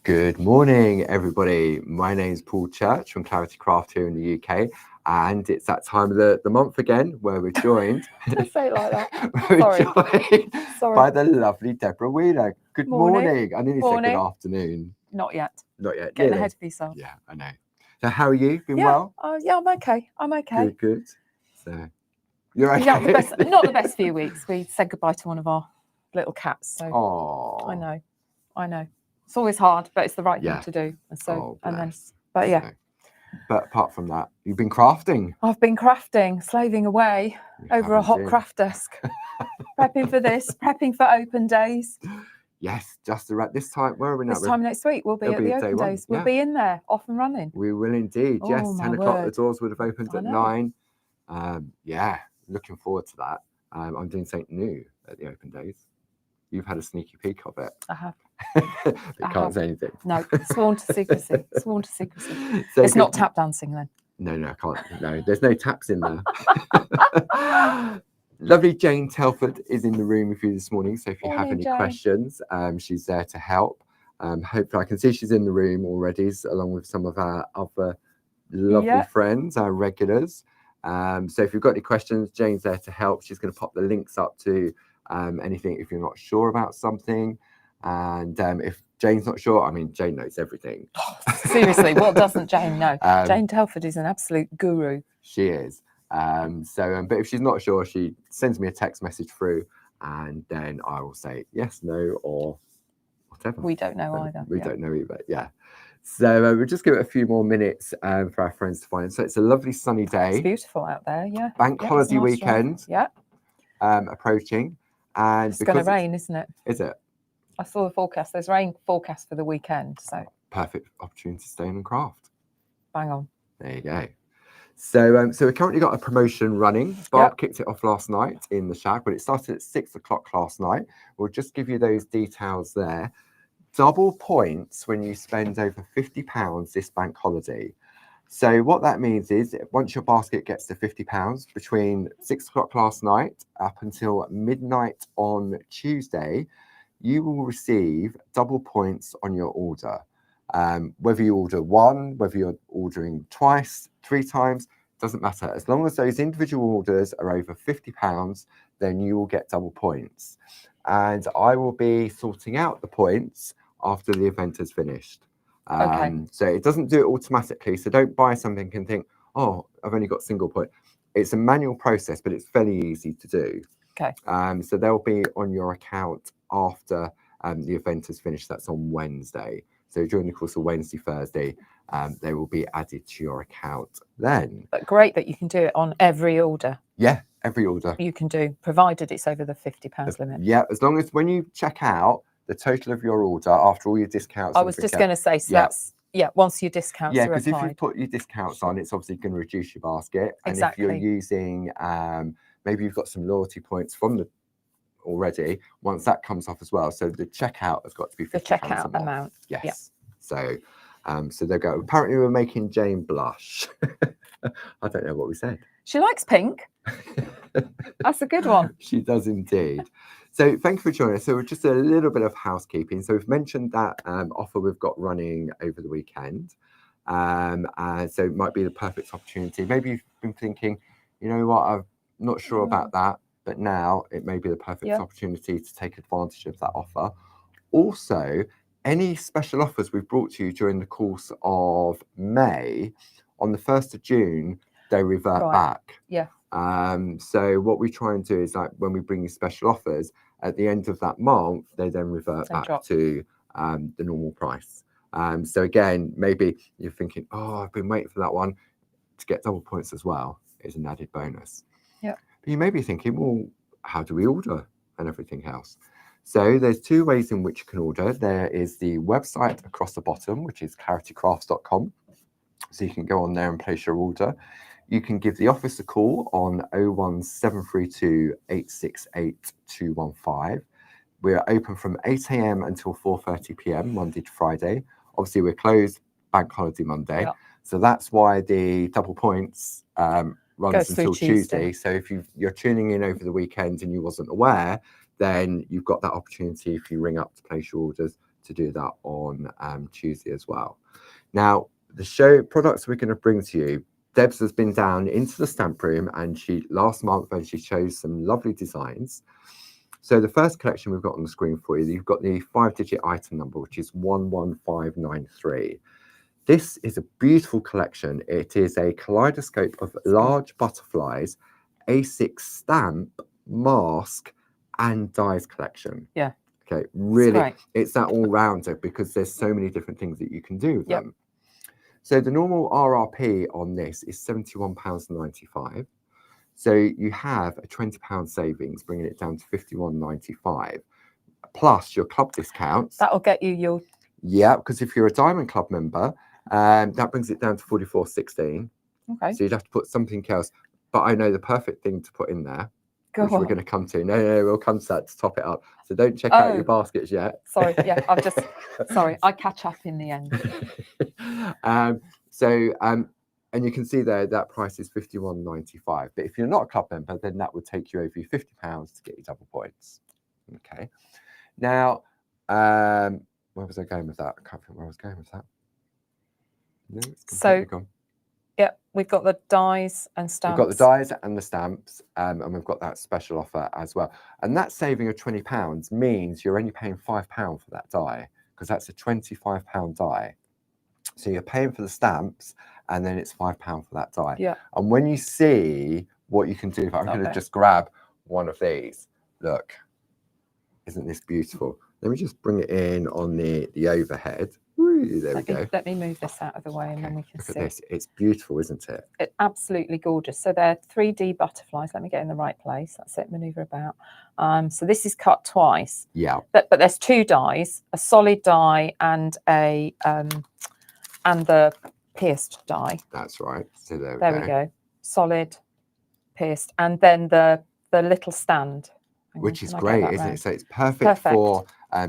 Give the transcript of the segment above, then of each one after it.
Good morning, everybody. My name's Paul Church from Clarity Craft here in the UK, and it's that time of the month again where we're joined. Don't say it like that. Joined Sorry. by the lovely Deborah Wheeler. Good morning. I nearly said good afternoon. Not yet. Not yet. Getting ahead of yourself. Yeah, I know. So how are you? Been yeah. well? Yeah, I'm okay. Good. So you're okay. Yeah, not the best few weeks. We said goodbye to one of our little cats. So Aww. I know. It's always hard, but it's the right thing to do. And so, but yeah. But apart from that, you've been crafting. I've been crafting, slaving away over a hot craft desk, prepping for this, prepping for open days. Yes, just around this time. Where are we now? This time next week, we'll be at the open days. We'll be in there, off and running. We will indeed. Yes, 10 o'clock. The doors would have opened at 9. Yeah, looking forward to that. I'm doing something new at the open days. You've had a sneaky peek of it. I have. You can't say anything. No, sworn to secrecy. Sworn to secrecy. So it's not tap dancing then. No, I can't. No, there's no taps in there. Lovely Jane Telford is in the room with you this morning. So if you have any questions, she's there to help. Hopefully I can see she's in the room already, along with some of our other lovely friends, our regulars. So if you've got any questions, Jane's there to help. She's going to pop the links up to anything if you're not sure about something. And if Jane's not sure, I mean, Jane knows everything. Seriously, what doesn't Jane know? Jane Telford is an absolute guru. She is. But if she's not sure, she sends me a text message through, and then I will say yes, no, or whatever. We don't know either. We don't know either. Yeah. So we'll just give it a few more minutes for our friends to find. So it's a lovely sunny day. It's beautiful out there. Yeah. Bank holiday weekend. Yeah. Approaching, and it's going to rain, isn't it? Is it? I saw the forecast. There's rain forecast for the weekend. So perfect opportunity to stay in and craft. Bang on. There you go. So we've currently got a promotion running. Barb kicked it off last night in the Shag, but it started at 6 o'clock last night. We'll just give you those details there. Double points when you spend over £50 this bank holiday. So what that means is once your basket gets to £50 between 6 o'clock last night up until midnight on Tuesday, you will receive double points on your order. Whether you order one, whether you're ordering twice, 3 times, doesn't matter. As long as those individual orders are over £50, then you will get double points. And I will be sorting out the points after the event has finished. So it doesn't do it automatically. So don't buy something and think, oh, I've only got single point. It's a manual process, but it's fairly easy to do. Okay. So they'll be on your account after the event has finished. That's on Wednesday. So during the course of Wednesday, Thursday, they will be added to your account then. But great that you can do it on every order. Yeah, every order. You can do, provided it's over the £50 limit. Yeah, as long as when you check out the total of your order after all your discounts. I was just going to say, so that's, once your discounts are applied. Yeah, because if you put your discounts on, it's obviously going to reduce your basket. And if you're using, maybe you've got some loyalty points from the already, once that comes off as well. So the checkout has got to be £50. The checkout amount. Yes. Yeah. So they go. Apparently we're making Jane blush. I don't know what we said. She likes pink. That's a good one. She does indeed. So thank you for joining us. So just a little bit of housekeeping. So we've mentioned that offer we've got running over the weekend. So it might be the perfect opportunity. Maybe you've been thinking, you know what, I'm not sure about that. But now it may be the perfect opportunity to take advantage of that offer. Also, any special offers we've brought to you during the course of May, on the 1st of June, they revert back. Yeah. So what we try and do is, like, when we bring you special offers, at the end of that month, they then revert back to the normal price. So again, maybe you're thinking, oh, I've been waiting for that one to get double points as well. Is an added bonus. Yeah. But you may be thinking, well, how do we order and everything else? So there's 2 ways in which you can order. There is the website across the bottom, which is claritycrafts.com. So you can go on there and place your order. You can give the office a call on 01732 868 215. We're open from 8 a.m. until 4:30 p.m. Monday to Friday. Obviously, we're closed Bank Holiday Monday. Yeah. So that's why the double points runs until Tuesday. So if you're tuning in over the weekend and you wasn't aware, then you've got that opportunity if you ring up to place your orders to do that on Tuesday as well. Now, the show products we're going to bring to you, Debs has been down into the stamp room and last month she chose some lovely designs. So the first collection we've got on the screen for you, you've got the 5-digit item number, which is 11593. This is a beautiful collection. It is a kaleidoscope of large butterflies, A6 stamp, mask, and dies collection. Yeah. Okay, really, it's that all-rounder because there's so many different things that you can do with them. So the normal RRP on this is £71.95. So you have a £20 savings, bringing it down to £51.95, plus your club discounts. That'll get you your... Yeah, because if you're a Diamond Club member, that brings it down to £44.16. Okay. So you'd have to put something else. But I know the perfect thing to put in there, which we're going to come to. No, we'll come to that to top it up. So don't check out your baskets yet. Sorry, sorry, I catch up in the end. And you can see there that price is £51.95. But if you're not a club member, then that would take you over your £50 to get you double points. Okay. Now, where was I going with that? I can't think where I was going with that. No, it's completely gone. Yeah, we've got the dies and stamps. We've got the dies and the stamps, and we've got that special offer as well. And that saving of £20 means you're only paying £5 for that die, because that's a £25 die. So you're paying for the stamps, and then it's £5 for that die. Yeah. And when you see what you can do, I'm going to just grab one of these. Look, isn't this beautiful? Let me just bring it in on the overhead. Woo, there we go. Let me move this out of the way, and then we can see. Look at this. It's beautiful, isn't it? It's absolutely gorgeous. So they're 3D butterflies. Let me get in the right place. That's it. Maneuver about. So this is cut twice. Yeah. But there's two dies: a solid die and a and the pierced die. That's right. So there we go. Solid, pierced, and then the little stand. Which is great, isn't it? So it's perfect for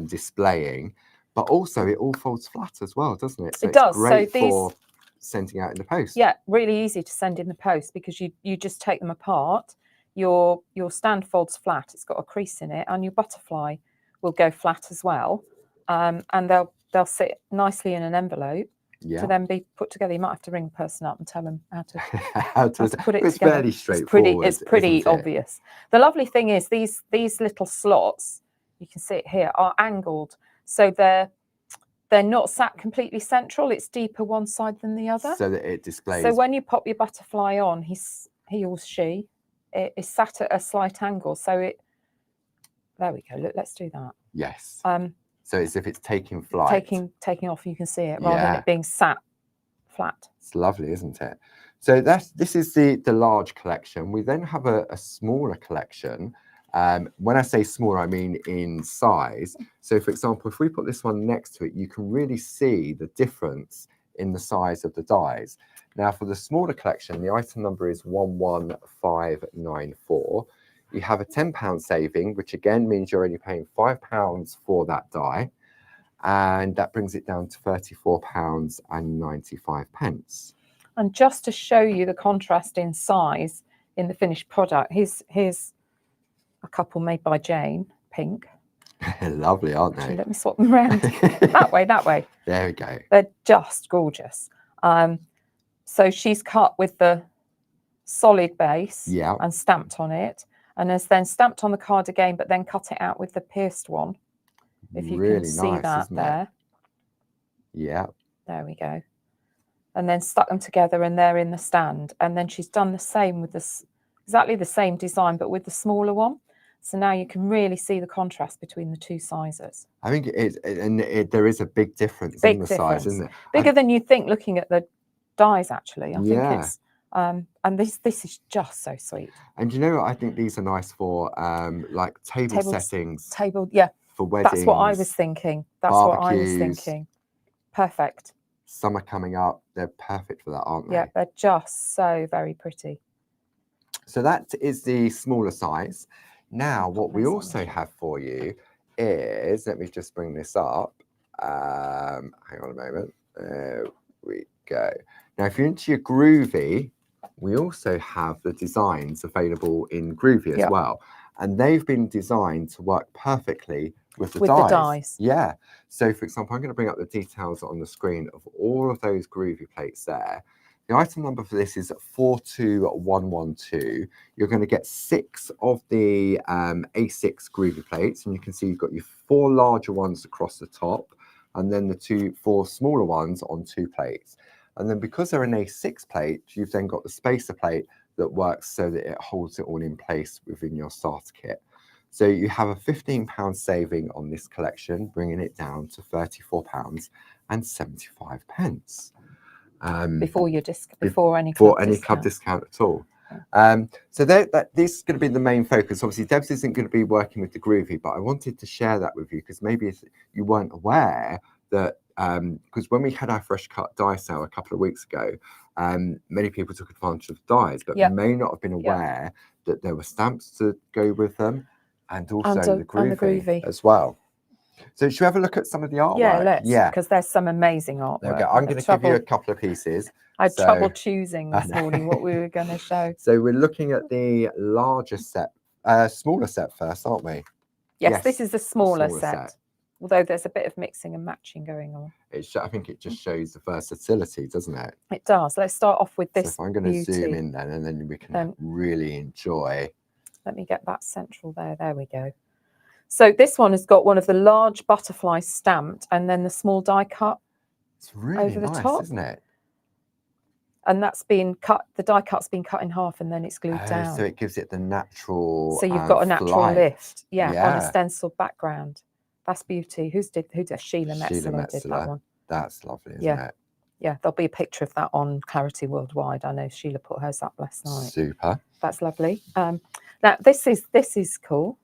displaying, but also it all folds flat as well, doesn't it? So it does. It's great so these, for sending out in the post. Yeah, really easy to send in the post because you just take them apart. Your stand folds flat. It's got a crease in it, and your butterfly will go flat as well. And they'll sit nicely in an envelope. Yeah. To then be put together. You might have to ring the person up and tell them how to, how to put it together. It's fairly straightforward. It's pretty obvious. The lovely thing is these little slots, you can see it here, are angled. So they're not sat completely central. It's deeper one side than the other. So that it displays. So when you pop your butterfly on, he or she is sat at a slight angle. So there we go. Look, let's do that. Yes. So it's if it's taking flight. Taking off, you can see it rather than it being sat flat. It's lovely, isn't it? So this is the large collection. We then have a smaller collection. When I say smaller, I mean in size. So for example, if we put this one next to it, you can really see the difference in the size of the dies. Now for the smaller collection, the item number is 11594. You have a £10 saving, which again means you're only paying £5 for that die. And that brings it down to £34.95. And just to show you the contrast in size in the finished product, here's a couple made by Jane, pink. Lovely, aren't they? Actually, let me swap them around. That way. There we go. They're just gorgeous. So she's cut with the solid base and stamped on it. And has then stamped on the card again, but then cut it out with the pierced one. If you can see that there. Yeah. There we go. And then stuck them together and they're in the stand. And then she's done the same with this, exactly the same design, but with the smaller one. So now you can really see the contrast between the two sizes. I think it is, and there is a big difference in the size, isn't it? Bigger than you think looking at the dies, actually. I think it's... and this is just so sweet. And you know what? I think these are nice for like table settings. For weddings. That's what I was thinking. Perfect. Summer coming up. They're perfect for that, aren't they? Yeah, they're just so very pretty. So that is the smaller size. Now, what we also have for you is, let me just bring this up. Hang on a moment. There we go. Now, if you're into your groovy, we also have the designs available in groovy as well. And they've been designed to work perfectly with the with dies. the dies. Yeah. So, for example, I'm going to bring up the details on the screen of all of those groovy plates there. The item number for this is 42112. You're going to get 6 of the A6 groovy plates, and you can see you've got your 4 larger ones across the top, and then the 4 smaller ones on 2 plates. And then because they're an A6 plate, you've then got the spacer plate that works so that it holds it all in place within your starter kit. So you have a £15 saving on this collection, bringing it down to £34.75. Before your before any club discount at all. So this is going to be the main focus. Obviously, Debs isn't going to be working with the groovy, but I wanted to share that with you because maybe you weren't aware that because when we had our fresh cut die sale a couple of weeks ago, many people took advantage of dies, but may not have been aware that there were stamps to go with them, and also the groovy as well. So should we have a look at some of the artwork? Yeah, let's. Because there's some amazing artwork. There we go. I'm going to give you a couple of pieces. I had trouble choosing this morning what we were going to show. So we're looking at the larger set, smaller set first, aren't we? Yes, this is the smaller set. Although there's a bit of mixing and matching going on. I think it just shows the versatility, doesn't it? It does. Let's start off with this. So if I'm going to zoom in then, and then we can really enjoy. Let me get that central there. There we go. So this one has got one of the large butterflies stamped, and then the small die cut. It's really over the top, isn't it? And that's been cut. The die cut's been cut in half, and then it's glued down. So it gives it the natural. So you've got a natural lift, on a stenciled background. That's beauty. Who did Sheila Metzler did that one? That's lovely, isn't it? Yeah, there'll be a picture of that on Clarity Worldwide. I know Sheila put hers up last night. Super. That's lovely. Now this is cool.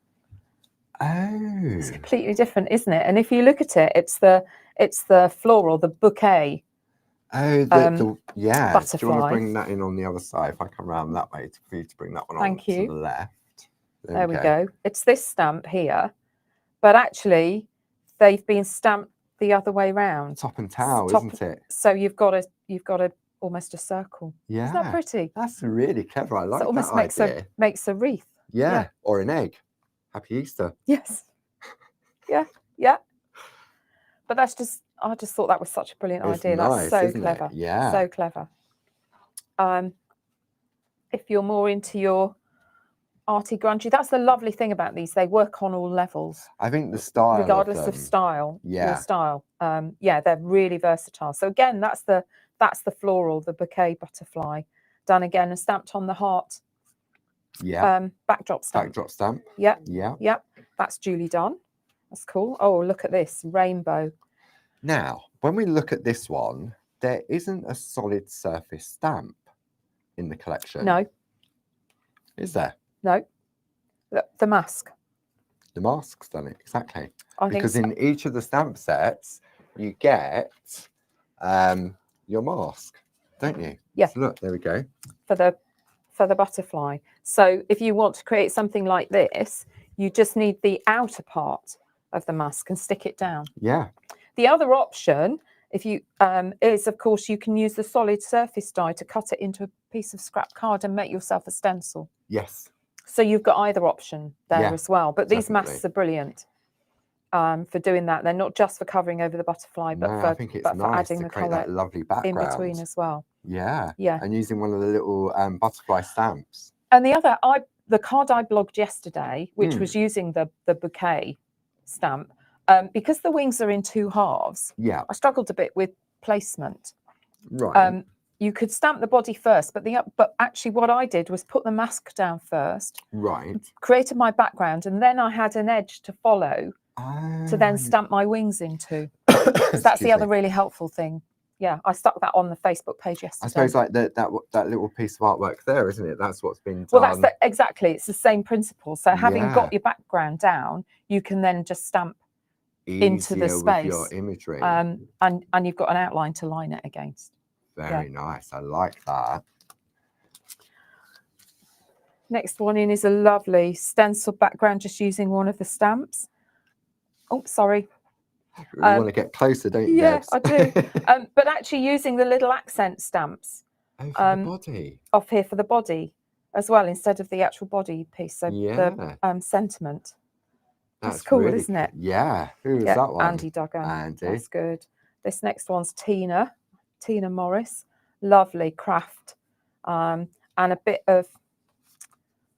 Oh, it's completely different, isn't it? And if you look at it, it's the floral, the bouquet. Oh, butterfly. Do you want to bring that in on the other side? If I come around that way for you to bring that one on to the left. There we go. It's this stamp here, but actually they've been stamped the other way round. Top and tail, isn't it? So you've got almost a circle. Yeah, isn't that pretty? That's really clever. I like that almost idea. makes a wreath. Yeah, or an egg. Happy Easter. Yes. Yeah. But I just thought that was such a brilliant idea. Nice, that's so clever. Yeah. So clever. If you're more into your arty grungy, that's the lovely thing about these. They work on all levels. I think the style, regardless of style. Yeah. Your style. They're really versatile. So again, that's the floral, the bouquet butterfly, done again and stamped on the heart. Yeah. Backdrop stamp. Backdrop stamp. Yeah. Yeah. Yep. That's duly done. That's cool. Oh, look at this rainbow. Now, when we look at this one, there isn't a solid surface stamp in the collection. No. Is there? No. The mask. The mask's done it, exactly. Because in each of the stamp sets, you get your mask, don't you? Yeah. So look, there we go. For the butterfly. So if you want to create something like this, you just need the outer part of the mask and stick it down. Yeah. The other option, if you is of course you can use the solid surface die to cut it into a piece of scrap card and make yourself a stencil. Yes. So you've got either option there as well. But these masks are brilliant for doing that. They're not just for covering over the butterfly, but I think it's for adding the colour that lovely background in between as well. Yeah. Yeah. And using one of the little butterfly stamps. And the card I blogged yesterday, which was using the bouquet stamp, because the wings are in 2 halves. Yeah. I struggled a bit with placement. Right. You could stamp the body first, but actually what I did was put the mask down first. Right. Created my background, and then I had an edge to follow to then stamp my wings into. So that's the other really helpful thing. Yeah, I stuck that on the Facebook page yesterday. I suppose like that little piece of artwork there, isn't it? That's what's been done. Well, that's exactly. It's the same principle. So having got your background down, you can then just stamp into the space with your imagery, and you've got an outline to line it against. Very nice. I like that. Next one in is a lovely stencil background, just using one of the stamps. Oh, sorry. You want to get closer, don't you? Yeah, I do. But actually using the little accent stamps for the body. Off here for the body as well, instead of the actual body piece. So the sentiment. That's cool, really isn't it? Yeah. Who was Yeah, that one? Andy Duggan. Andy. That's good. This next one's Tina Morris. Lovely craft. And a bit of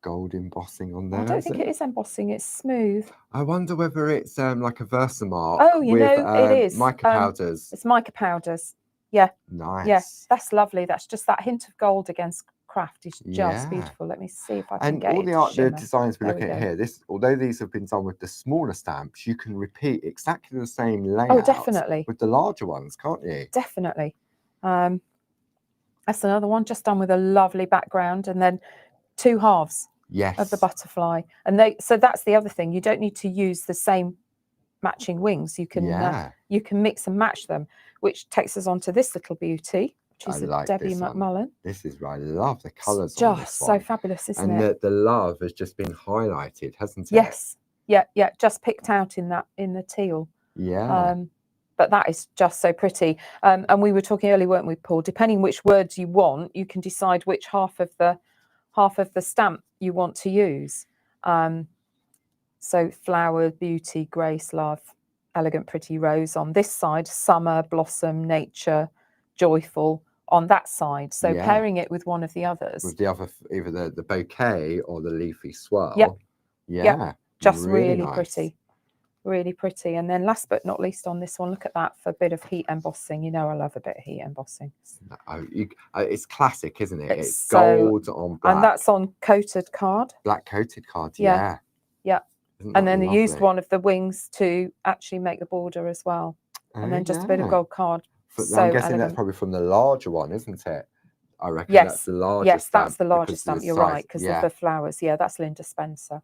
Gold embossing on there. I don't think it is embossing, it's smooth. I wonder whether it's like a Versamark. Oh, you with, know, it is. mica powders. It's mica powders. Yeah. Nice. Yeah, that's lovely. That's just that hint of gold against craft is just Yeah. beautiful. Let me see if I can And get all it the to art, the shimmer. designs we're There we looking at go. here, this, although these have been done with the smaller stamps, you can repeat exactly the same layout. Oh, definitely. With the larger ones, can't you? Definitely. That's another one just done with a lovely background, and then 2 halves Yes. of the butterfly. And so that's the other thing. You don't need to use the same matching wings. You can you can mix and match them, which takes us on to this little beauty, which is a Debbie McMullen. This is right. I love the colours on this one. Just so fabulous, isn't it? And the love has just been highlighted, hasn't it? Yes. Yeah, yeah. Just picked out in the teal. Yeah. But that is just so pretty. And we were talking earlier, weren't we, Paul? Depending which words you want, you can decide which half of the stamp you want to use. So flower, beauty, grace, love, elegant, pretty, rose on this side, summer, blossom, nature, joyful on that side. So pairing it with one of the others. With the other, either the bouquet or the leafy swirl. Yep. Yeah. Yep. Just really nice. pretty. Really pretty. And then last but not least on this one, look at that for a bit of heat embossing. You know I love a bit of heat embossing. It's classic, isn't it? It's gold on black. And that's on coated card. Black coated card, yeah. And then they used one of the wings to actually make the border as well. And then just a bit of gold card. So I'm guessing elegant. that's probably from the larger one, isn't it? I reckon yes. That's the larger Yes, stamp. That's the larger stamp. You're right, because of the flowers. Yeah, that's Linda Spencer.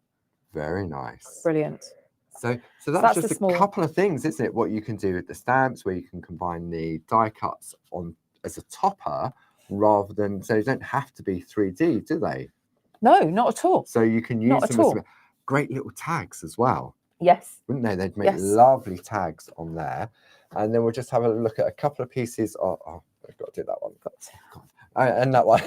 Very nice. Brilliant. So that's just a couple of things, isn't it? What you can do with the stamps, where you can combine the die cuts on as a topper, rather than, so they don't have to be 3D, do they? No, not at all. So you can use them as great little tags as well. Yes. Wouldn't they? They'd make lovely tags on there. And then we'll just have a look at a couple of pieces. Oh, I've got to do that one. And that one.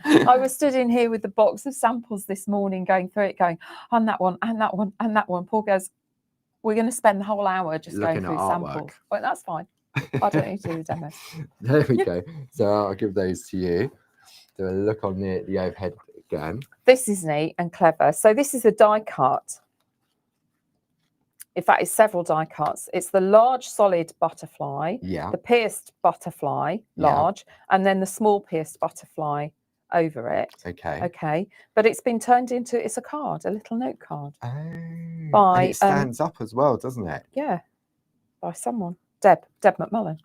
I was stood in here with the box of samples this morning, going through it, going, and that one, and that one, and that one. Paul goes, we're going to spend the whole hour just going through samples. Well, that's fine. I don't need to do the demo. There we go. So I'll give those to you. Do a look on the overhead again. This is neat and clever. So this is a die cut. In fact, it's several die cuts. It's the large solid butterfly, the pierced butterfly, large, and then the small pierced butterfly over it. Okay. But it's been turned into, it's a card, a little note card. Oh. And it stands up as well, doesn't it? Yeah. By someone. Deb McMullen.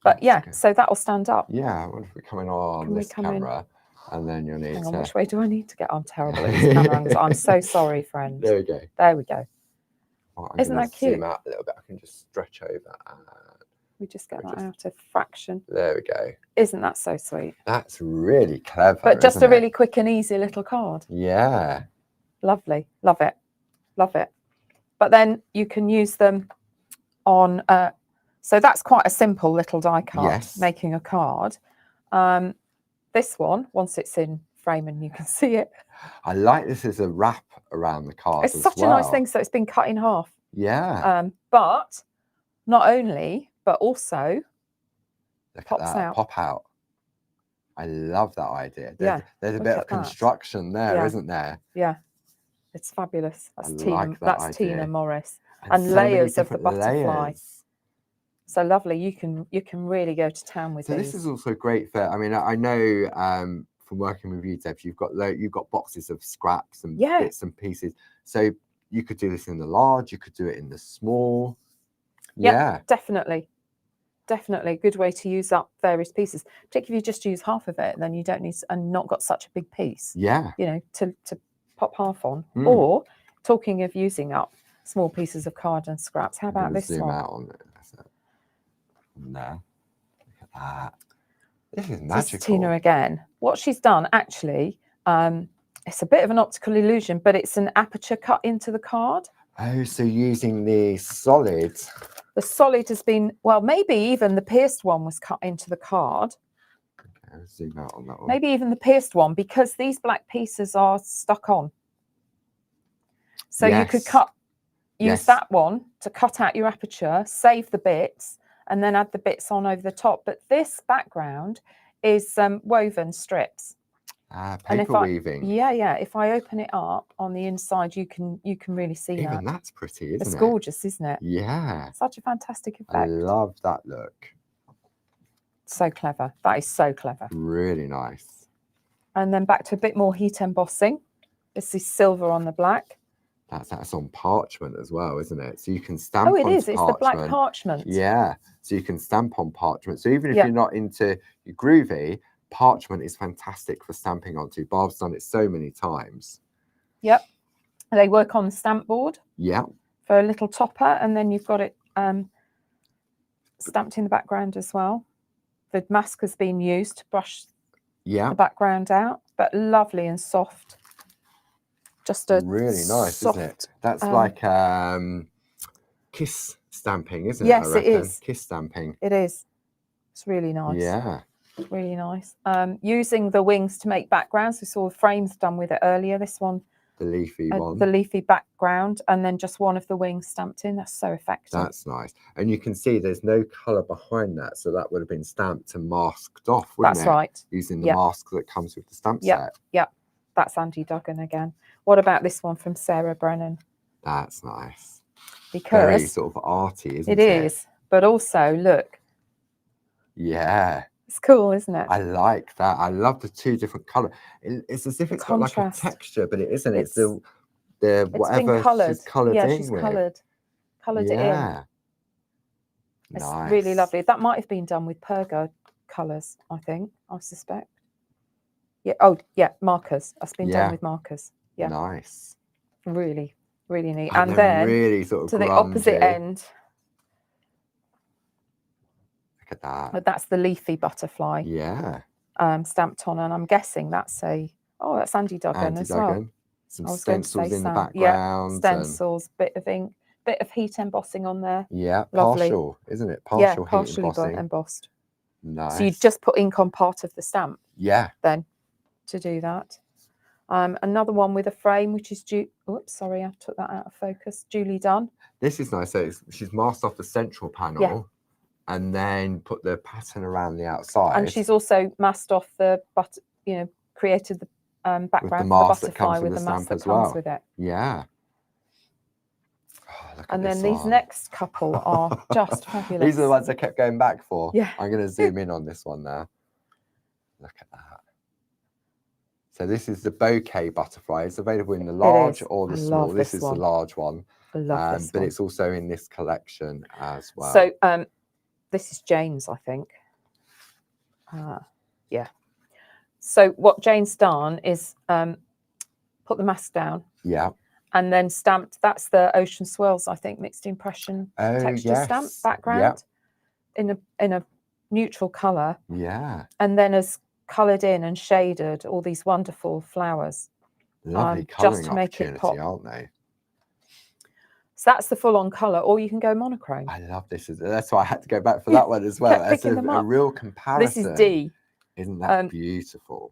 But so that'll stand up. Yeah. What if we come in on this camera? And then you'll need which way do I need to get? I'm terrible at this camera. I'm so sorry, friends. There we go. There we go. Oh, Isn't that cute? Zoom out a little bit. I can just stretch over. We just get that out of fraction. There we go. Isn't that so sweet? That's really clever. But just a really quick and easy little card. Yeah. Lovely. Love it. Love it. But then you can use them on. So that's quite a simple little die cut, making a card. This one, once it's in frame and you can see it. I like this as a wrap around the card. It's such a nice thing. So it's been cut in half. Yeah. But not only, but also pops out. Pop out. I love that idea. There's a bit of construction there, isn't there? Yeah. It's fabulous. That's Tina Morris. And so layers of the butterfly. So lovely. You can really go to town with these. So this is also great for, I mean, I know from working with you, Deb, you've got boxes of scraps and bits and pieces. So you could do this in the large, you could do it in the small. Yeah, definitely. Definitely. Good way to use up various pieces. Particularly if you just use half of it, then you don't need and not got such a big piece. Yeah. You know, to pop half on. Or talking of using up small pieces of card and scraps, how about this one? Zoom out on it. No. Look at that. This is magical. This is Tina again. What she's done actually, it's a bit of an optical illusion, but it's an aperture cut into the card. Oh, so using the solid. The solid has been, well, maybe even the pierced one was cut into the card. Okay, I'll zoom out on that one. Maybe even the pierced one, because these black pieces are stuck on. So you could use that one to cut out your aperture, save the bits, and then add the bits on over the top. But this background is woven strips. Paper weaving. Yeah. If I open it up on the inside, you can really see that. Even that's pretty, isn't it? It's gorgeous, isn't it? Yeah. Such a fantastic effect. I love that look. So clever. That is so clever. Really nice. And then back to a bit more heat embossing. This is silver on the black. That's on parchment as well, isn't it? So you can stamp on parchment. It's the black parchment. Yeah. So you can stamp on parchment. So even if you're not into your groovy, parchment is fantastic for stamping onto. Barb's done it so many times. Yep. They work on the stamp board. Yeah. For a little topper, and then you've got it stamped in the background as well. The mask has been used to brush the background out, but lovely and soft. Just a really nice, soft, isn't it? That's like kiss stamping, isn't it? Yes, it is. Kiss stamping. It is. It's really nice. Yeah. Really nice. Using the wings to make backgrounds. We saw the frames done with it earlier. This one. The leafy one. The leafy background, and then just one of the wings stamped in. That's so effective. That's nice. And you can see there's no colour behind that, so that would have been stamped and masked off, wouldn't it? That's right. Using the mask that comes with the stamp set. Yeah. That's Andy Duggan again. What about this one from Sarah Brennan? That's nice. Because very sort of arty, isn't it? It is. But also, look. Yeah. It's cool, isn't it? I like that. I love the two different colours. It's as if it's got like a texture, but it isn't. It's the whatever she's coloured in she's with. Coloured it in. Nice. It's really lovely. That might have been done with Pergo colours, I suspect. Yeah. Oh, yeah, markers. That's been done with markers. Yeah. Nice. Really, really neat. And then really sort of to the opposite end. Look at that. But that's the leafy butterfly. Yeah. Stamped on, and I'm guessing that's that's Andy Duggan as well. Some stencils in the background. Yeah, stencils, bit of ink, bit of heat embossing on there. Yeah, lovely. Partial, isn't it? Partially embossed. Nice. So you just put ink on part of the stamp. Yeah. Then to do that. Another one with a frame, which is oops, sorry, I took that out of focus. Julie Dunn. This is nice. So she's masked off the central panel and then put the pattern around the outside. And she's also masked off the created the background for the butterfly with the mask that comes with it. Yeah. And then these next couple are just fabulous. These are the ones I kept going back for. Yeah. I'm going to zoom in on this one now. Look at that. So this is the bouquet butterfly. It's available in the large or the small. This is the large one. I love this but one. it's also in this collection as well. So this is Jane's, I think. Yeah. So what Jane's done is put the mask down. Yeah. And then stamped. That's the Ocean Swirls, I think, mixed impression texture stamp background in a neutral colour. Yeah. And then has coloured in and shaded all these wonderful flowers. Lovely colouring just to make it pop, aren't they? So that's the full-on colour, or you can go monochrome. I love this. That's why I had to go back for that one as well. It's a real comparison. This is D. Isn't that beautiful?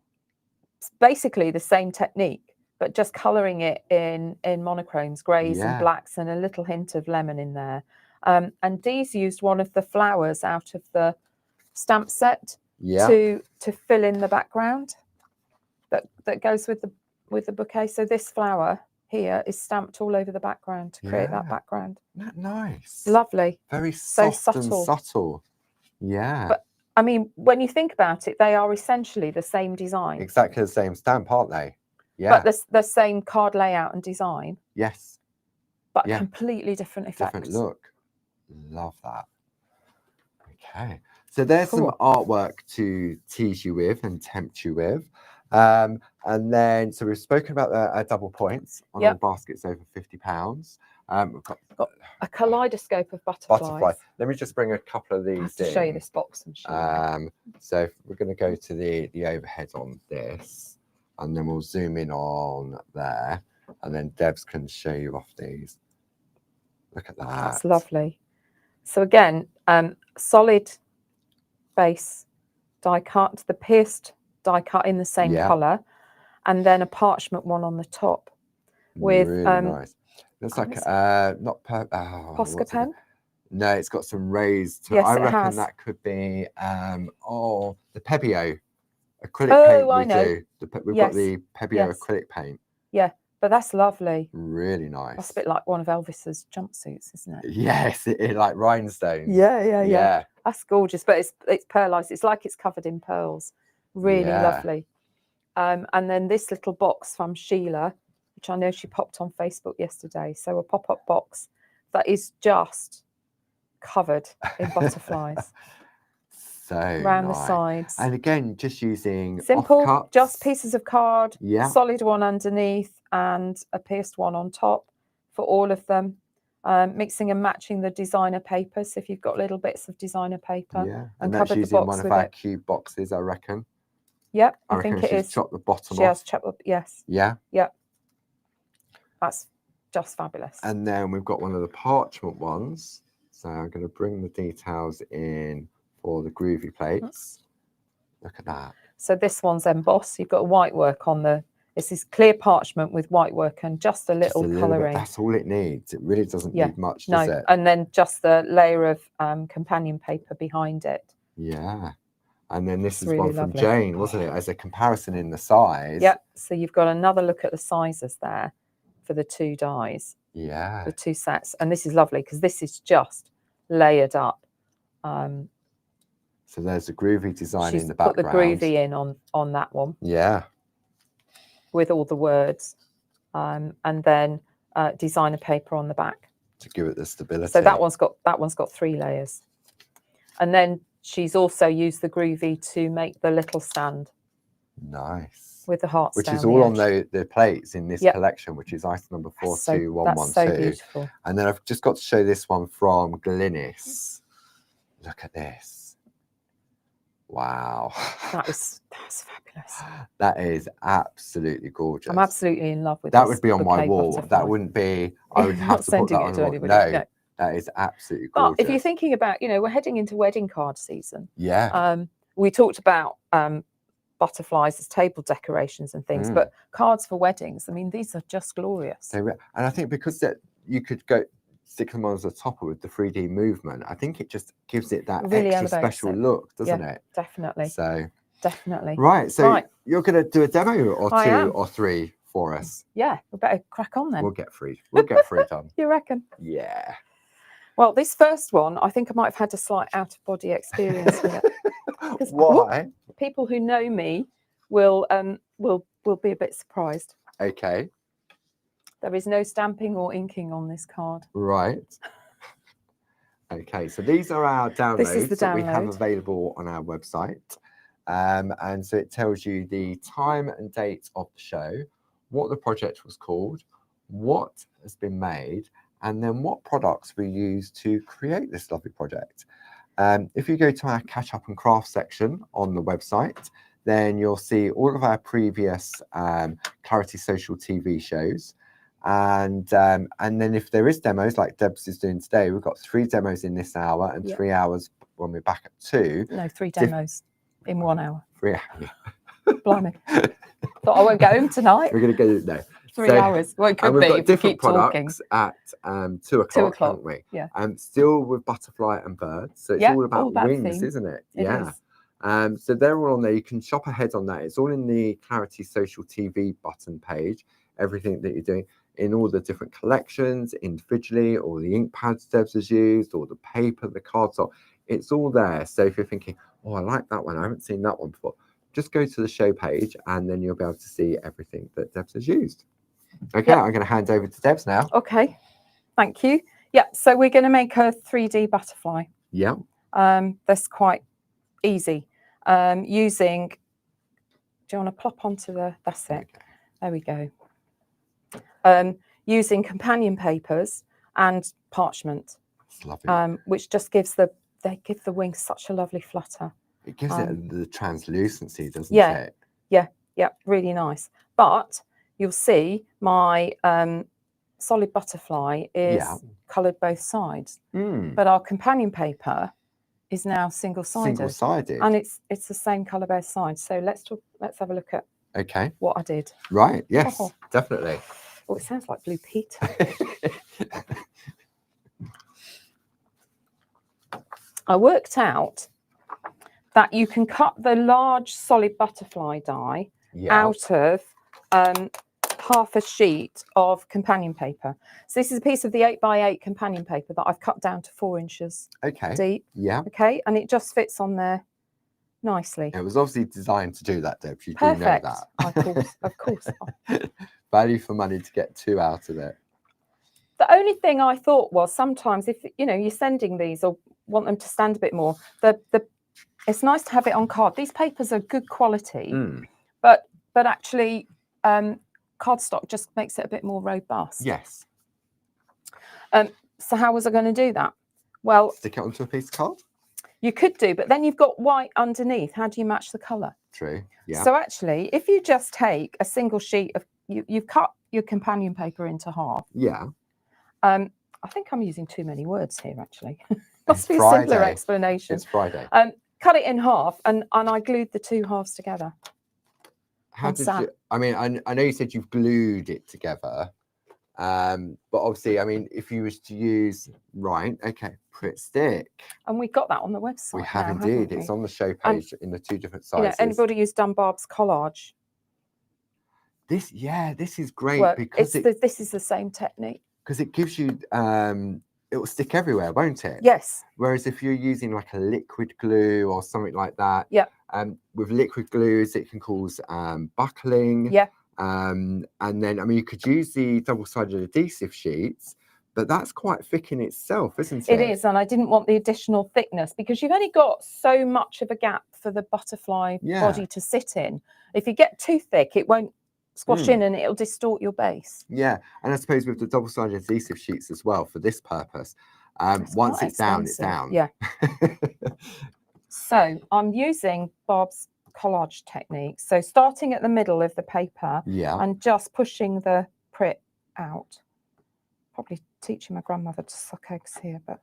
It's basically the same technique, but just colouring it in monochromes, greys and blacks, and a little hint of lemon in there. And Dee's used one of the flowers out of the stamp set to fill in the background that goes with the bouquet. So this flower here is stamped all over the background to create that background. Isn't that nice? Lovely. Very soft subtle. and subtle. Yeah. But I mean, when you think about it, they are essentially the same design. Exactly the same stamp, aren't they? Yeah. But the same card layout and design. Yes. But completely different effects. Different look. Love that. Okay. So there's some artwork to tease you with and tempt you with. And then, so we've spoken about the double points on all baskets over £50. We've got a kaleidoscope of butterflies. Let me just bring a couple of these I have to show you this box. So we're going to go to the overhead on this, and then we'll zoom in on there, and then Debs can show you off these. Look at that. That's lovely. So again, solid base die cut, the pierced die cut in the same colour, and then a parchment one on the top with really nice. Looks Oh, like it's not oh, Posca what's it? pen. No, it's got some raised. Yes, I it reckon has. that could be the Pebeo acrylic Oh, paint I we know. do. We've got Yes, the Pebeo yes. acrylic paint. Yeah, but that's lovely. Really That's nice. a bit like one of Elvis's jumpsuits, isn't it? Yes, it like rhinestones. Yeah. That's gorgeous, but it's pearlized. It's like it's covered in pearls. Really Yeah. lovely. And then this little box from Sheila, which I know she popped on Facebook yesterday. So a pop-up box that is just covered in butterflies So around the nice. sides. And again, just using Simple, offcuts. just pieces of card, Yeah. solid one underneath and a pierced one on top for all of them. Mixing and matching the designer paper. So if you've got little bits of designer paper, Yeah, and that's covered the using box one of with our it. cube boxes, I reckon. Yep, I I reckon think it she's is. chopped the bottom She off. has chopped up. Yes. Yeah. Yep. That's just fabulous. And then we've got one of the parchment ones. So I'm going to bring the details in for the groovy plates. Look at that. So this one's embossed. You've got white work on the. This is clear parchment with white work and just a little colouring. That's all it needs. It really doesn't need much, no, does it? And then just the layer of companion paper behind it. Yeah. And then this It's is really one from lovely. Jane, wasn't it? As a comparison in the size. Yep. So you've got another look at the sizes there for the two dies. Yeah. The two sets. And this is lovely because this is just layered up. So there's a groovy design She's in the put background. the groovy in on that one. Yeah. With all the words. And then designer paper on the back. To give it the stability. So that one's got 3 layers. And then she's also used the groovy to make the little stand. Nice. With the hearts which down is all the on the plates in this collection, which is item number 42112. That's so beautiful. And then I've just got to show this one from Glynis. Look at this. Wow. That's fabulous. That is absolutely gorgeous. I'm absolutely in love with that. This Would be on my wall. butterfly. That wouldn't be. I would have to put that on the wall. No, that is absolutely gorgeous. But if you're thinking about, we're heading into wedding card season. Yeah. We talked about butterflies as table decorations and things, but cards for weddings. I mean, these are just glorious. And I think because that you could go stick them on as a topper with the 3D movement, I think it just gives it that really extra special look, doesn't it? Definitely. So definitely. Right. So you're going to do a demo or two or three for us. Yeah, we better crack on then. We'll get three. We'll get three done. You reckon? Yeah. Well, this first one, I think I might have had a slight out-of-body experience with it. Why? People who know me will be a bit surprised. Okay. There is no stamping or inking on this card. Right. Okay, so these are our downloads that we have available on our website. And so it tells you the time and date of the show, what the project was called, what has been made, and then what products we use to create this lovely project. If you go to our Catch Up and Craft section on the website, then you'll see all of our previous Clarity Social TV shows. And then if there is demos like Debs is doing today, we've got 3 demos in this hour and 3 hours when we're back at 2. No, 3 demos in 1 hour. 3 hours. Blimey. Thought I won't go home tonight. We're going to go, no. 3 hours. Well, it could be if we keep talking. At 2 o'clock, haven't we? Yeah. Still with butterfly and birds. So it's all about wings, isn't it? It is. So they're all on there. You can shop ahead on that. It's all in the Clarity Social TV button page. Everything that you're doing in all the different collections, individually, all the ink pads Debs has used, all the paper, the cardstock. It's all there. So if you're thinking, oh, I like that one, I haven't seen that one before, just go to the show page and then you'll be able to see everything that Debs has used. Okay, I'm going to hand over to Debs now. Okay, thank you. Yeah, so we're going to make a 3D butterfly. Yeah. That's quite easy. Using, do you want to plop onto the, that's it. Okay. There we go. Using companion papers and parchment. It's lovely. Which just gives they give the wings such a lovely flutter. It gives it the translucency, doesn't it? Yeah, really nice. But you'll see my solid butterfly is coloured both sides. But our companion paper is now single-sided. Single-sided. And it's the same colour both sides. So let's have a look at what I did. Right, yes, definitely. Oh, it sounds like Blue Peter. I worked out that you can cut the large solid butterfly die out of half a sheet of companion paper. So this is a piece of the 8x8 companion paper that I've cut down to 4 inches deep. Yeah. Okay, and it just fits on there nicely. It was obviously designed to do that, Deb. You Perfect. do know that. Of course. Value for money to get 2 out of it. The only thing I thought was sometimes if you're sending these or want them to stand a bit more, it's nice to have it on card. These papers are good quality, but actually cardstock just makes it a bit more robust. Yes. So how was I going to do that? Well, stick it onto a piece of card. You could do, but then you've got white underneath. How do you match the colour? True. Yeah. So actually, if you just take a single sheet of you've cut your companion paper into half. Yeah. I think I'm using too many words here. Actually, must be a simpler explanation. It's Friday. Cut it in half, and I glued the 2 halves together. How did you? I mean, I know you said you've glued it together, but obviously, I mean, if you was to use Pritt stick, and we got that on the website. We have indeed. It's on the show page in the 2 different sizes. Anybody use Dunbar's collage? This is great because this is the same technique. Because it gives you, it will stick everywhere, won't it? Yes. Whereas if you're using like a liquid glue or something like that, with liquid glues, it can cause buckling. Yeah. And then, I mean, you could use the double-sided adhesive sheets, but that's quite thick in itself, isn't it? It is, and I didn't want the additional thickness because you've only got so much of a gap for the butterfly body to sit in. If you get too thick, it won't squash in and it'll distort your base. Yeah, and I suppose with the double-sided adhesive sheets as well for this purpose, once it's down, it's down. Yeah. So I'm using Bob's collage technique. So starting at the middle of the paper and just pushing the Pritt out. Probably teaching my grandmother to suck eggs here, but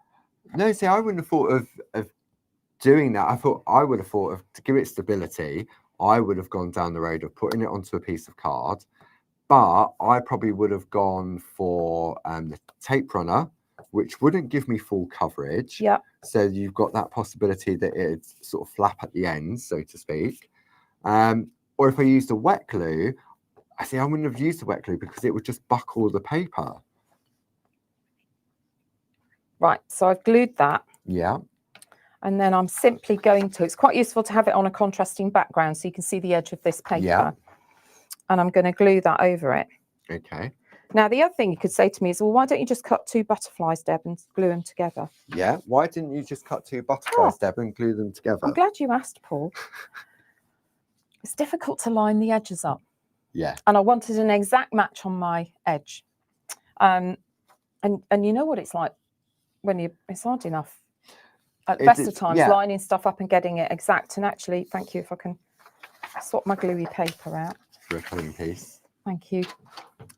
no, see, I wouldn't have thought of doing that. I would have thought of, to give it stability, I would have gone down the road of putting it onto a piece of card, but I probably would have gone for the tape runner, which wouldn't give me full coverage. Yeah. So you've got that possibility that it's sort of flap at the ends, so to speak. Or if I used a wet glue, I wouldn't have used the wet glue because it would just buckle the paper. Right, so I've glued that. Yeah. And then I'm simply going to, it's quite useful to have it on a contrasting background so you can see the edge of this paper. Yeah. And I'm going to glue that over it. Okay. Now, the other thing you could say to me is, well, why don't you just cut 2 butterflies, Deb, and glue them together? Yeah, why didn't you just cut 2 butterflies, Deb, and glue them together? I'm glad you asked, Paul. It's difficult to line the edges up. Yeah. And I wanted an exact match on my edge. And you know what it's like when it's hard enough. At the best of times, lining stuff up and getting it exact. And actually, thank you, if I can swap my gluey paper out. For a cutting piece. Thank you.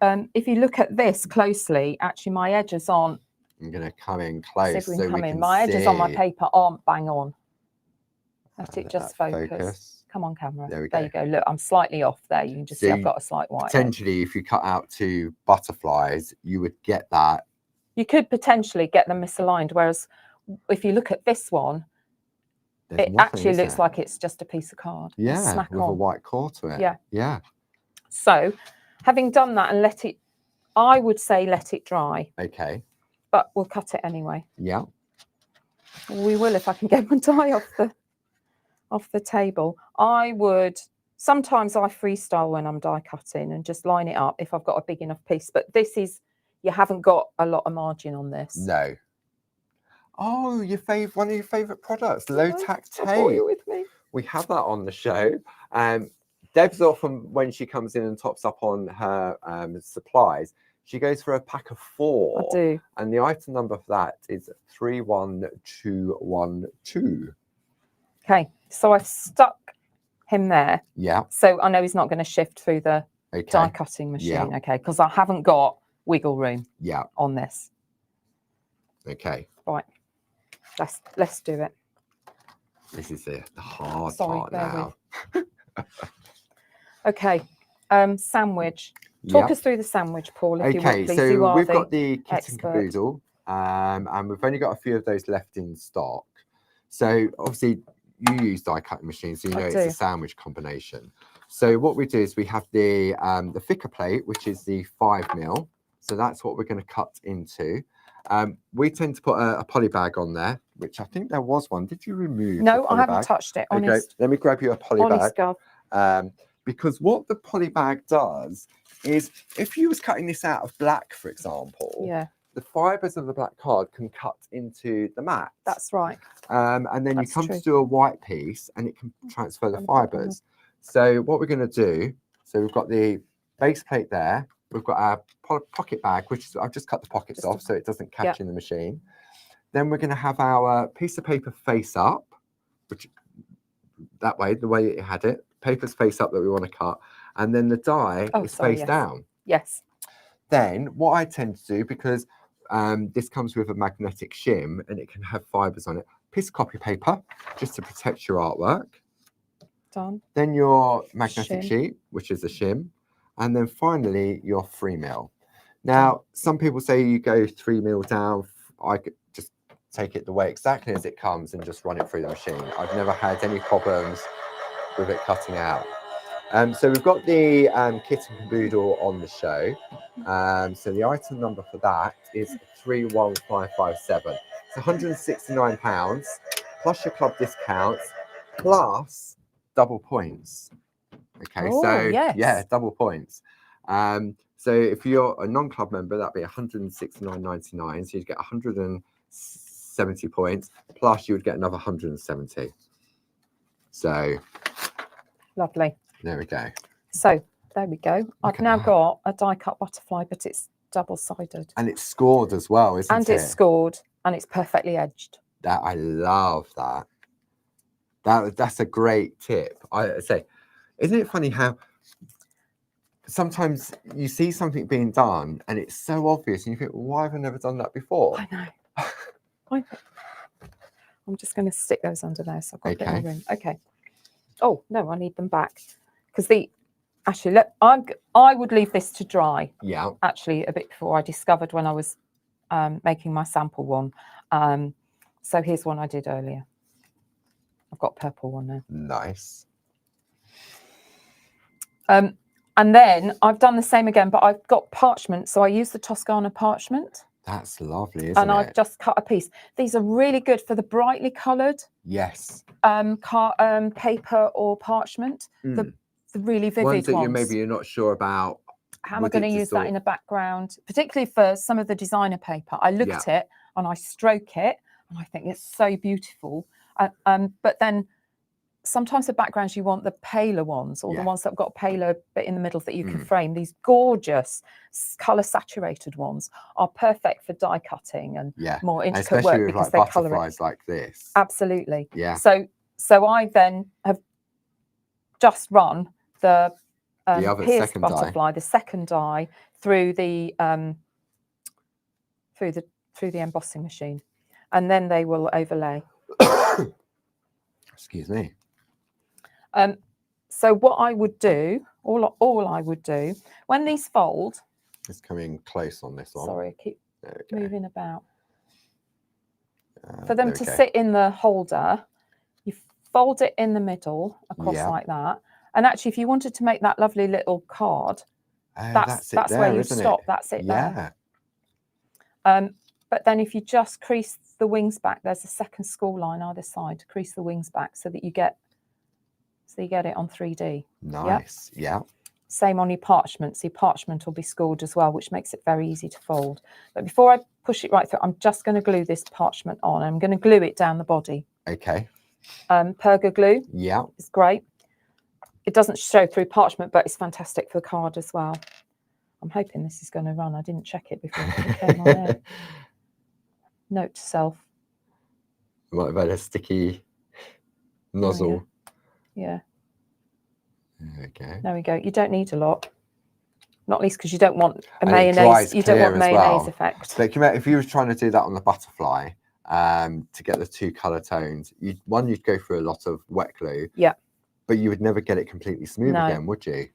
If you look at this closely, actually, my edges aren't. I'm going to come in close. So we can my edges on my paper aren't bang on. Let it just focus. Come on, camera. There we go. There you go. Look, I'm slightly off there. You can just see I've got a slight white. Potentially, if you cut out 2 butterflies, you would get that. You could potentially get them misaligned. Whereas if you look at this one, it actually looks like it's just a piece of card. Yeah, with a white core to it. Yeah. Yeah. So, having done that and let it, I would say let it dry. Okay. But we'll cut it anyway. Yeah. We will if I can get my die off the table. I would, sometimes I freestyle when I'm die cutting and just line it up if I've got a big enough piece. But this is, you haven't got a lot of margin on this. No. Oh, one of your favourite products, low-tack tape. I brought you with me. We have that on the show. Deb's often, when she comes in and tops up on her supplies, she goes for a pack of 4. I do. And the item number for that is 31212. Okay, so I've stuck him there. Yeah. So I know he's not going to shift through the die cutting machine. Okay, because I haven't got wiggle room. Yeah. On this. Okay. Right. Let's do it. This is the hard part now. Okay. Sandwich. Talk Yep. us through the sandwich, Paul, if you Okay, would, please. You so are we've the got the kit and expert. caboodle, and we've only got a few of those left in stock. So obviously you use die cutting machines, so you know it's a sandwich combination. So what we do is we have the thicker plate, which is the 5mm. So that's what we're going to cut into. We tend to put a poly bag on there, which I think there was one. Did you remove? No, I haven't touched it. Okay, Honest. let me grab you a poly Honest, bag. Because what the poly bag does is, if you was cutting this out of black, for example, the fibres of the black card can cut into the mat. That's right. And then you come to do a white piece and it can transfer the fibres. So what we're going to do, so we've got the base plate there. We've got our pocket bag, which is, I've just cut the pockets off so it doesn't catch in the machine. Then we're going to have our piece of paper face up, which that way, the way it had it. Paper's face up that we want to cut, and then the die is face down. Yes. Then what I tend to do, because this comes with a magnetic shim and it can have fibres on it, piece of copy paper just to protect your artwork. Done. Then your magnetic sheet, which is a shim, and then finally your 3mm. Now, some people say you go 3mm down. I could just take it the way exactly as it comes and just run it through the machine. I've never had any problems with it cutting out. So we've got the kit and caboodle on the show. So the item number for that is 31557. It's £169 plus your club discounts plus double points. Okay, yeah, double points. So if you're a non-club member, that'd be £169.99. So you'd get 170 points plus you would get another 170. So lovely. There we go. So there we go. I've now got a die cut butterfly, but it's double-sided. And it's scored as well, isn't it? And it's scored and it's perfectly edged. I love that. That's a great tip. I say, isn't it funny how sometimes you see something being done and it's so obvious and you think, well, why have I never done that before? I know. I'm just going to stick those under there so I've got a bit of room. Okay. Oh, no, I need them back. Because actually, look, I would leave this to dry. Yeah. Actually, a bit before I discovered when I was making my sample one. So here's one I did earlier. I've got purple one now. Nice. And then I've done the same again, but I've got parchment. So I use the Toscana parchment. That's lovely, isn't it? And I've just cut a piece. These are really good for the brightly coloured. Yes. Paper or parchment. The really vivid ones. Ones that you're not sure about. How am I going to use that in a background? Particularly for some of the designer paper. I look at it and I stroke it and I think it's so beautiful. But then sometimes the backgrounds you want the paler ones or the ones that have got a paler bit in the middle that you can frame. These gorgeous colour saturated ones are perfect for die cutting and more intricate work because they colour butterflies like this. Absolutely. Yeah. So I then have just run the pierced butterfly, the second die, through the embossing machine, and then they will overlay. Excuse me. So what I would do, all I would do, when these fold. It's coming close on this one. Sorry, I keep moving about. For them to sit in the holder, you fold it in the middle across like that. And actually, if you wanted to make that lovely little card, that's where you stop. That's it there. But then if you just crease the wings back, there's a second school line either side to crease the wings back so that you get it on 3D. Nice. Yeah. Same on your parchment. So your parchment will be scored as well, which makes it very easy to fold. But before I push it right through, I'm just going to glue this parchment on. I'm going to glue it down the body. Okay. Perga glue. Yeah. It's great. It doesn't show through parchment, but it's fantastic for the card as well. I'm hoping this is going to run. I didn't check it before it came on there. Note to self. What about a sticky nozzle? Yeah. Okay. There we go. You don't need a lot. Not least because you don't want a mayonnaise. You don't want mayonnaise effect. But if you were trying to do that on the butterfly, to get the two colour tones, you'd go through a lot of wet glue. Yeah. But you would never get it completely smooth again, would you?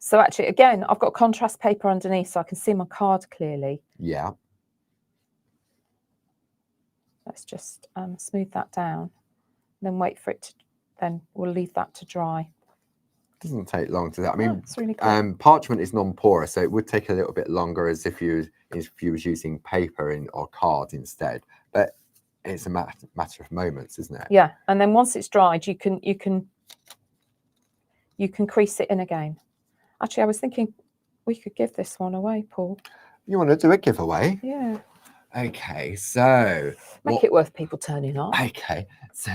So actually, again, I've got contrast paper underneath so I can see my card clearly. Yeah. Let's just smooth that down, then wait for it to, then we'll leave that to dry. Doesn't take long to that. I mean, it's really cool. Parchment is non-porous, so it would take a little bit longer as if you was using paper or card instead. But it's a matter of moments, isn't it? Yeah, and then once it's dried, you can crease it in again. Actually, I was thinking we could give this one away, Paul. You want to do a giveaway? Yeah. Okay, so make it worth people turning up. Okay, so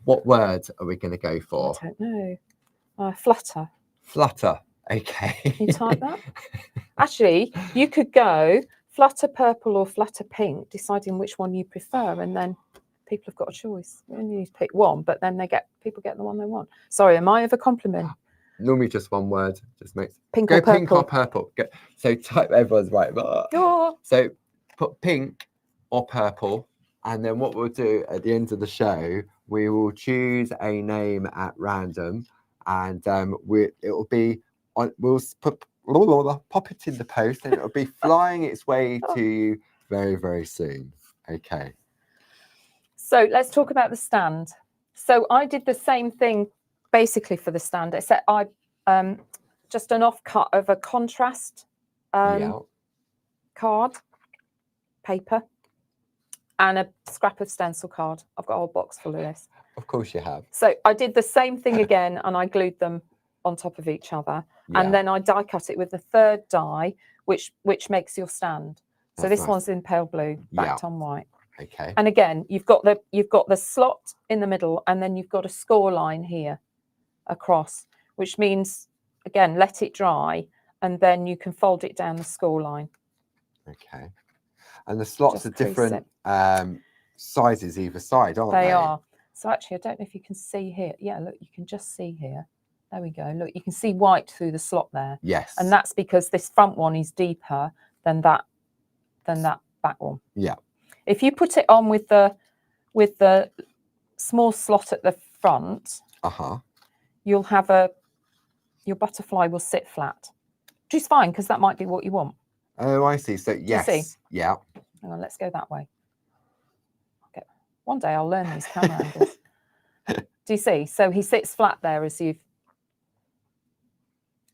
what word are we going to go for? I don't know. Flutter. Flutter. Okay. Can you type that? Actually, you could go flutter purple or flutter pink, deciding which one you prefer, and then people have got a choice. You only need to pick one, but then people get the one they want. Sorry, am I over compliment? Normally just one word. Just makes pink or purple. Pink or purple. So type, everyone's right. So put pink or purple, and then what we'll do at the end of the show, we will choose a name at random, and it'll be on. We'll pop it in the post, and it'll be flying its way to you very, very soon. Okay. So let's talk about the stand. So I did the same thing basically for the stand, except I just an offcut of a contrast card paper and a scrap of stencil card. I've got a whole box full of this. Of course you have. So I did the same thing again, and I glued them on top of each other, and then I die cut it with the third die, which makes your stand. So this one's in pale blue, backed on white. Okay. And again, you've got the slot in the middle, and then you've got a score line here across, which means again, let it dry, and then you can fold it down the score line. Okay. And the slots are different sizes either side, aren't they? They are. So actually, I don't know if you can see here. Yeah, look, you can just see here. There we go. Look, you can see white through the slot there. Yes. And that's because this front one is deeper than that back one. Yeah. If you put it on with the small slot at the front, you'll have your butterfly will sit flat, which is fine because that might be what you want. Oh, I see. So yes. Do you see? Yeah. Hang on, let's go that way. Okay. One day I'll learn these camera angles. Do you see? So he sits flat there as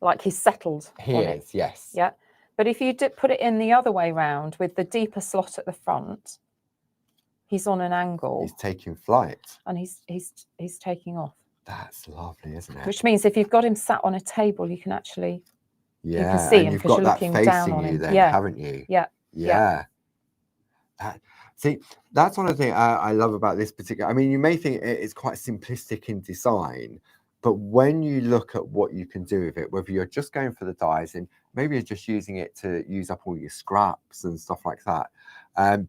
like he's settled. He is, yes. Yeah. But if you put it in the other way round with the deeper slot at the front, he's on an angle. He's taking flight. And he's taking off. That's lovely, isn't it? Which means if you've got him sat on a table, you can actually you can see him you've because got you're that looking facing down on you him. then, haven't you? Yeah. Yeah. See, that's one of the things I love about this particular. I mean, you may think it's quite simplistic in design, but when you look at what you can do with it, whether you're just going for the dies and maybe you're just using it to use up all your scraps and stuff like that,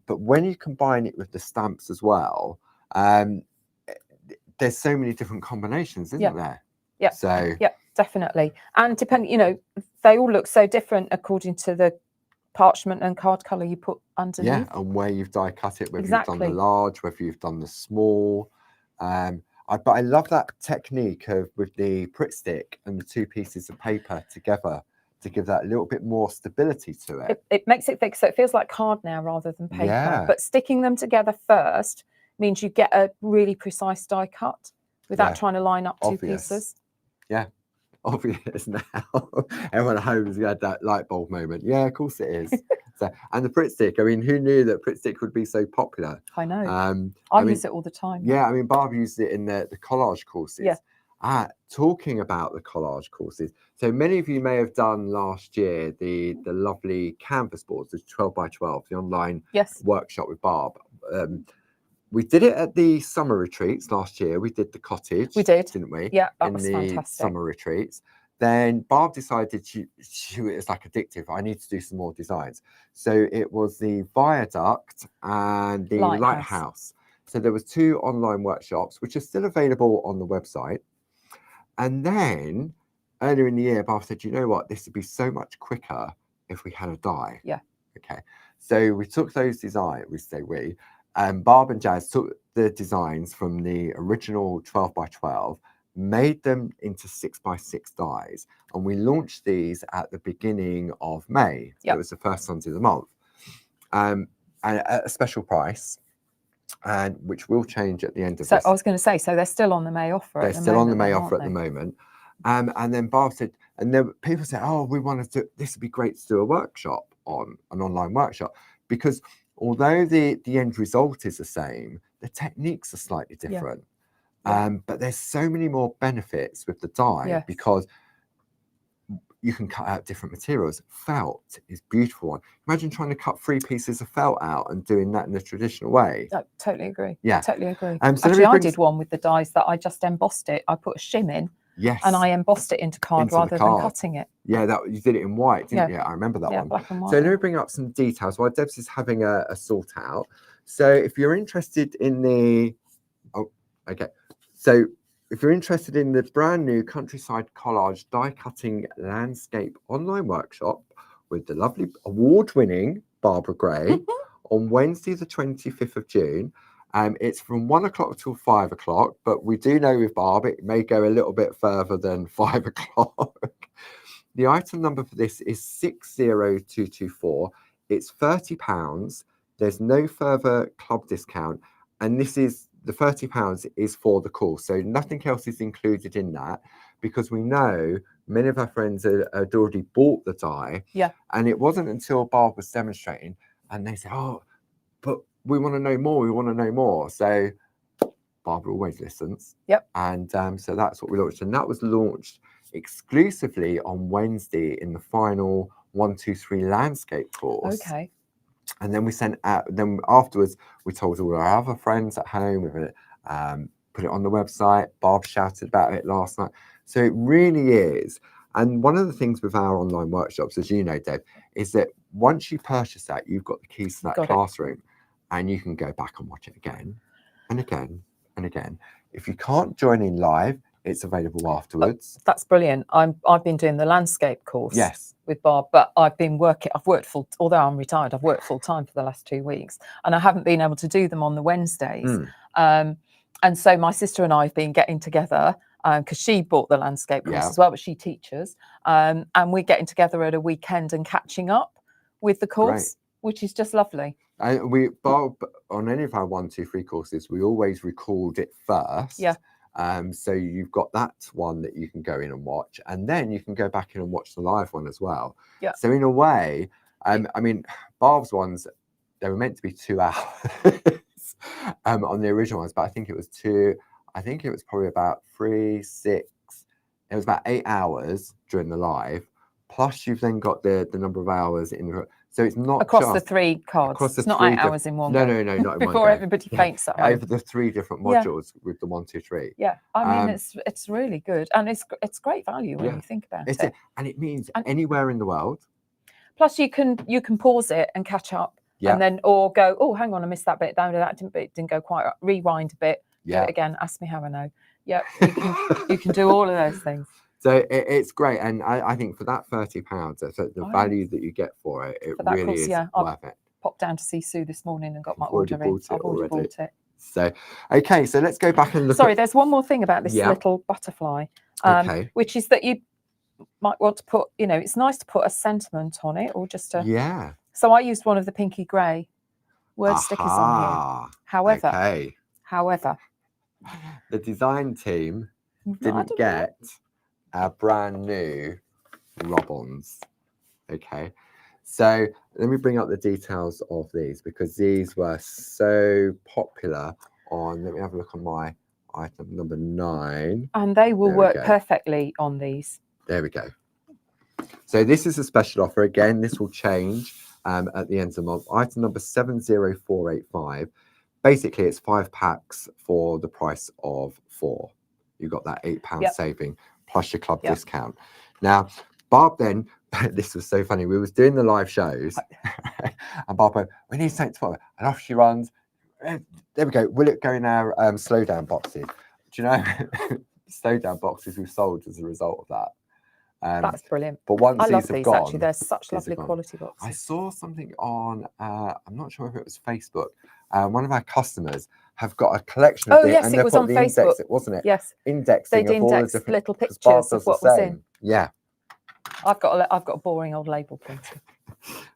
but when you combine it with the stamps as well, there's so many different combinations, isn't there? Yeah. So yeah, definitely. And depending, they all look so different according to the parchment and card color you put underneath. Yeah, and where you've die cut it, whether you've done the large, whether you've done the small. But I love that technique with the Pritt stick and the two pieces of paper together to give that a little bit more stability to it. It makes it thick, so it feels like card now rather than paper. Yeah. But sticking them together first means you get a really precise die cut without trying to line up two pieces. Yeah, obvious now. Everyone at home has had that light bulb moment. Yeah, of course it is. So, and the Pritt stick, I mean, who knew that Pritt stick would be so popular? I know. I use it all the time. Yeah, I mean, Barb used it in the collage courses. Yeah. Talking about the collage courses, so many of you may have done last year the lovely canvas boards, the 12 by 12, the online workshop with Barb. We did it at the summer retreats last year. We did the cottage. We did, didn't we? Yeah, that was fantastic. Summer retreats. Then Barb decided it was like addictive. I need to do some more designs. So it was the viaduct and the lighthouse. So there was 2 online workshops, which are still available on the website. And then earlier in the year, Barb said, you know what, this would be so much quicker if we had a die. Yeah. Okay. So we took those designs, Barb and Jazz took the designs from the original 12 by 12, made them into 6x6 dies, and we launched these at the beginning of May. It was the first Sunday of the month, and at a special price, and which will change at the end of So this. I was going to say, so they're still on the May offer. They're still on the May offer at the moment. And then Barb said, and then people said, oh, we want to do, this would be great to do a workshop on, an online workshop, because although the end result is the same, the techniques are slightly different. But there's so many more benefits with the die because you can cut out different materials. Felt is beautiful one. Imagine trying to cut 3 pieces of felt out and doing that in the traditional way. I totally agree. Yeah, totally agree. So actually, I did one with the dies that I just embossed it. I put a shim in. Yes. And I embossed it into card rather than cutting it. Yeah, that you did it in white, didn't you? I remember that one. Black and white. So let me bring up some details while Debs is having a sort out. So if you're interested in the, So if you're interested in the brand new Countryside Collage die cutting landscape online workshop with the lovely award-winning Barbara Gray on Wednesday, the 25th of June. It's from 1 o'clock till 5 o'clock, but we do know with Barb, it may go a little bit further than 5 o'clock. The item number for this is 60224. It's £30. There's no further club discount. And this is, the £30 is for the course. So nothing else is included in that, because we know many of our friends had already bought the die. Yeah. And it wasn't until Barb was demonstrating and they said, oh, but we want to know more. We want to know more. So Barbara always listens. Yep. And so that's what we launched. And that was launched exclusively on Wednesday in the final 1, 2, 3 landscape course. Okay. And then we sent out, then afterwards, we told all our other friends at home, we put it on the website. Barb shouted about it last night. So it really is. And one of the things with our online workshops, as you know, Deb, is that once you purchase that, you've got the keys to that classroom. And you can go back and watch it again and again and again. If you can't join in live, it's available afterwards. That's brilliant. I've been doing the landscape course with Barb, but I've worked although I'm retired, I've worked full time for the last 2 weeks, and I haven't been able to do them on the Wednesdays. And so my sister and I have been getting together because she bought the landscape course as well, but she teaches. And we're getting together at a weekend and catching up with the course, which is just lovely. And Barb, on any of our 1, 2, 3 courses, we always record it first. Yeah. So you've got that one that you can go in and watch, and then you can go back in and watch the live one as well. Yeah. So in a way, I mean, Barb's ones, they were meant to be 2 hours on the original ones, but I think it was probably about 3, 6. It was about 8 hours during the live. Plus, you've then got the number of hours in the. So it's not across the 3 cards. It's not 8 hours in one. No, not in one. Before everybody faints at home. Over the 3 different modules with the 1, 2, 3. Yeah, I mean it's really good, and it's great value when you think about it. And it means anywhere in the world. Plus, you can pause it and catch up, and then or go, oh, hang on, I missed that bit. That didn't go quite right. Rewind a bit. Do it again. Ask me how I know. Yeah, you can do all of those things. So it's great, and I think for that £30, the value that you get for it, it really is worth it. Popped down to see Sue this morning and got my order in. I've already bought it. So, okay, so let's go back and look. Sorry, there's one more thing about this little butterfly, which is that you might want to put, it's nice to put a sentiment on it, or just a. Yeah. So I used one of the pinky grey word stickers on here. However, the design team didn't get our brand new rub-ons. Okay, so let me bring up the details of these, because these were so popular on, let me have a look on my item number 9. And they will work perfectly on these. There we go. So this is a special offer. Again, this will change at the end of the month. Item number 70485. Basically, it's 5 packs for the price of 4. You got that £8 saving plus your club discount. Now, Barb then, this was so funny. We was doing the live shows, and Barb went, we need something to put. And off she runs. There we go. Will it go in our slowdown boxes? Do you know, slowdown boxes we've sold as a result of that. That's brilliant. But once I love these have these, gone, actually. They're such lovely quality boxes. I saw something on, I'm not sure if it was Facebook. One of our customers have got a collection of Oh, it, yes, and it they've was put on the Facebook. index, it wasn't it? Yes, Indexing they'd of all the index different little 'cause Barb pictures of does the what was in. same. Yeah. I've got a boring old label printer.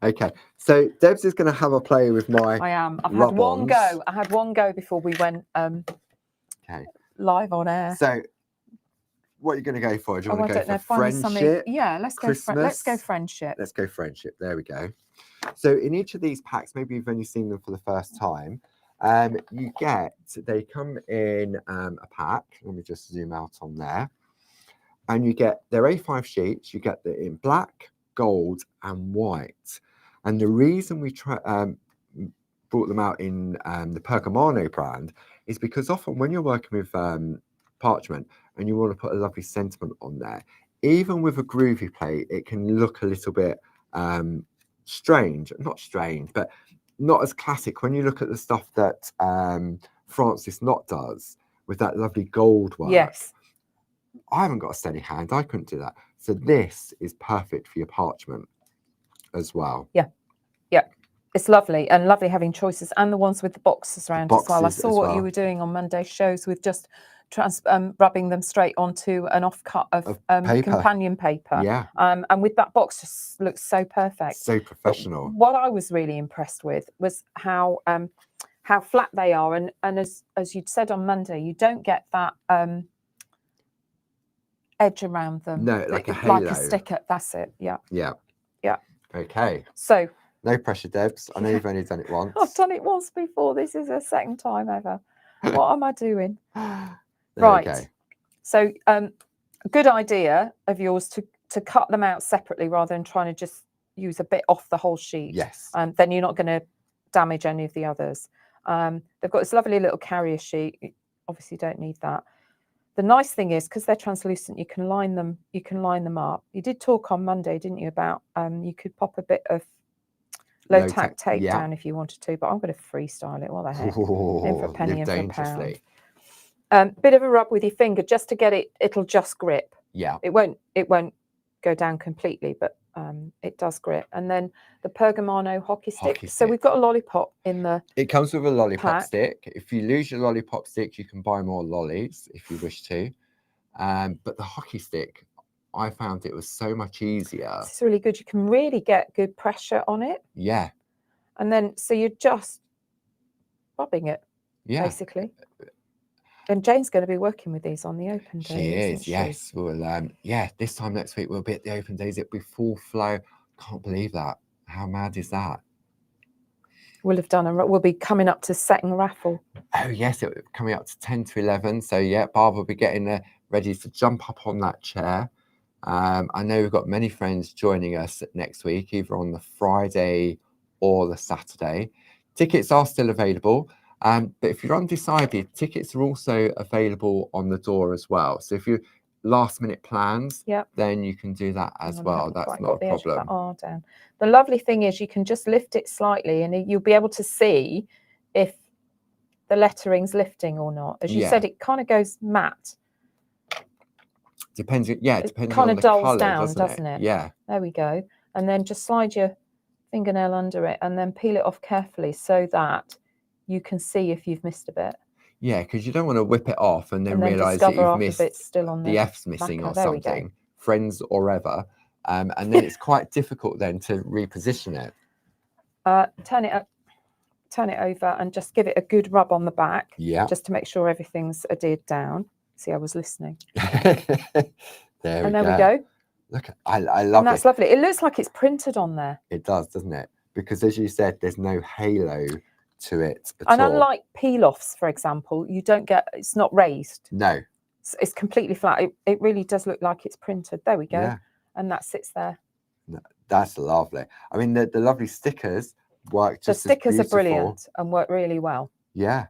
Okay, so Debs is going to have a play with my. I am. I've had one go. I had one go before we went Okay. live on air. So, what are you going to go for? Do you want to go for Find me something. friendship? Yeah, let's go. Let's go Christmas? friendship. Let's go friendship. There we go. So, in each of these packs, maybe you've only seen them for the first time. They come in a pack. Let me just zoom out on there. And you get their A5 sheets. You get them in black, gold, and white. And the reason we brought them out in the Pergamano brand is because often when you're working with parchment and you want to put a lovely sentiment on there, even with a groovy plate, it can look a little bit strange. Not strange, but not as classic. When you look at the stuff that Francis Knott does with that lovely gold work. Yes. I haven't got a steady hand. I couldn't do that. So this is perfect for your parchment as well. Yeah. Yeah. It's lovely, and lovely having choices, and the ones with the boxes around as well. I saw what you were doing on Monday's shows with just rubbing them straight onto an offcut of companion paper. Yeah. And with that box, just looks so perfect. So professional. But what I was really impressed with was how flat they are, and as you'd said on Monday, you don't get that edge around them. No, like a halo. Like a sticker. That's it. Yeah. Yeah. Yeah. Okay. So. No pressure, Debs. I know you've only done it once. I've done it once before. This is the second time ever. What am I doing? Right. So, a good idea of yours to cut them out separately rather than trying to just use a bit off the whole sheet. Yes. Then you're not going to damage any of the others. They've got this lovely little carrier sheet. You obviously don't need that. The nice thing is, because they're translucent, you can line them. You can line them up. You did talk on Monday, didn't you, about you could pop a bit of low tack tape down if you wanted to, but I'm going to freestyle it. What the heck? In for a penny and for a pound. Bit of a rub with your finger just to get it. It'll just grip. Yeah. It won't go down completely, but it does grip. And then the Pergamano hockey stick. So we've got a lollipop in the. It comes with a lollipop pack. stick. If you lose your lollipop stick, you can buy more lollies if you wish to. But the hockey stick, I found it was so much easier. It's really good. You can really get good pressure on it. Yeah. And then, so you're just rubbing it, basically. And Jane's going to be working with these on the open days. She is, yes. Well, this time next week we'll be at the open days. It'll be full flow. Can't believe that. How mad is that? We'll be coming up to second raffle. Oh, yes, it'll be coming up to 10 to 11. So, yeah, Barb will be getting ready to jump up on that chair. I know we've got many friends joining us next week, either on the Friday or the Saturday. Tickets are still available, but if you're undecided, tickets are also available on the door as well. So if you last minute plans, then you can do that as well. That's not a problem. Down. The lovely thing is you can just lift it slightly and you'll be able to see if the lettering's lifting or not. As you said, it kind of goes matte. Depends. Yeah, it depends kind on of the dulls colour, down, doesn't it? Yeah. There we go. And then just slide your fingernail under it and then peel it off carefully so that you can see if you've missed a bit. Yeah, because you don't want to whip it off and then realise that you've missed still on the F's missing or something, friends or ever. And then it's quite difficult then to reposition it. Turn it over and just give it a good rub on the back. Yeah. Just to make sure everything's adhered down. See, I was listening. There we go. Look, I love it. That's lovely. It looks like it's printed on there. It does, doesn't it? Because as you said, there's no halo to it at all. Unlike peel-offs, for example, you don't get, it's not raised. No. It's completely flat. It really does look like it's printed. There we go. Yeah. And that sits there. No, that's lovely. I mean, the lovely stickers work just The stickers as beautiful. are brilliant and work really well. Yeah.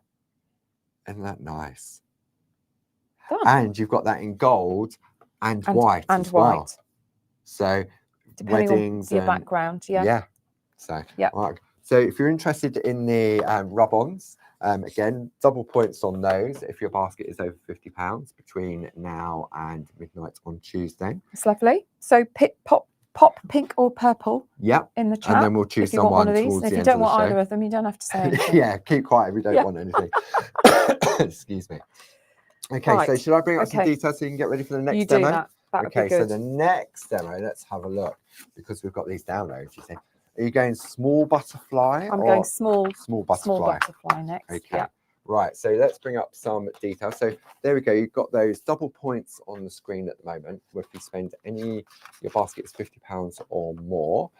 Isn't that nice? Done. And you've got that in gold and white as white. Well. So depending weddings on your background, yeah. So so if you're interested in the rub-ons, again, double points on those if your basket is over £50 between now and midnight on Tuesday. It's lovely. So pop pop pink or purple Yep. in the chat. And then we'll choose if you want one someone of these. towards And if the you end don't of the want show. either of them, you don't have to say anything. Yeah, keep quiet if we don't Yeah. want anything. Excuse me. Okay, so Right. should I bring up some Okay. details so you can get ready for the next You do demo? that. That would Okay, be so good. the next demo, let's have a look because we've got these downloads. You see, are you going small butterfly? I'm or going small butterfly? Small butterfly next. Okay. Yeah. Right, so let's bring up some details. So there we go. You've got those double points on the screen at the moment. If you spend your basket is £50 or more.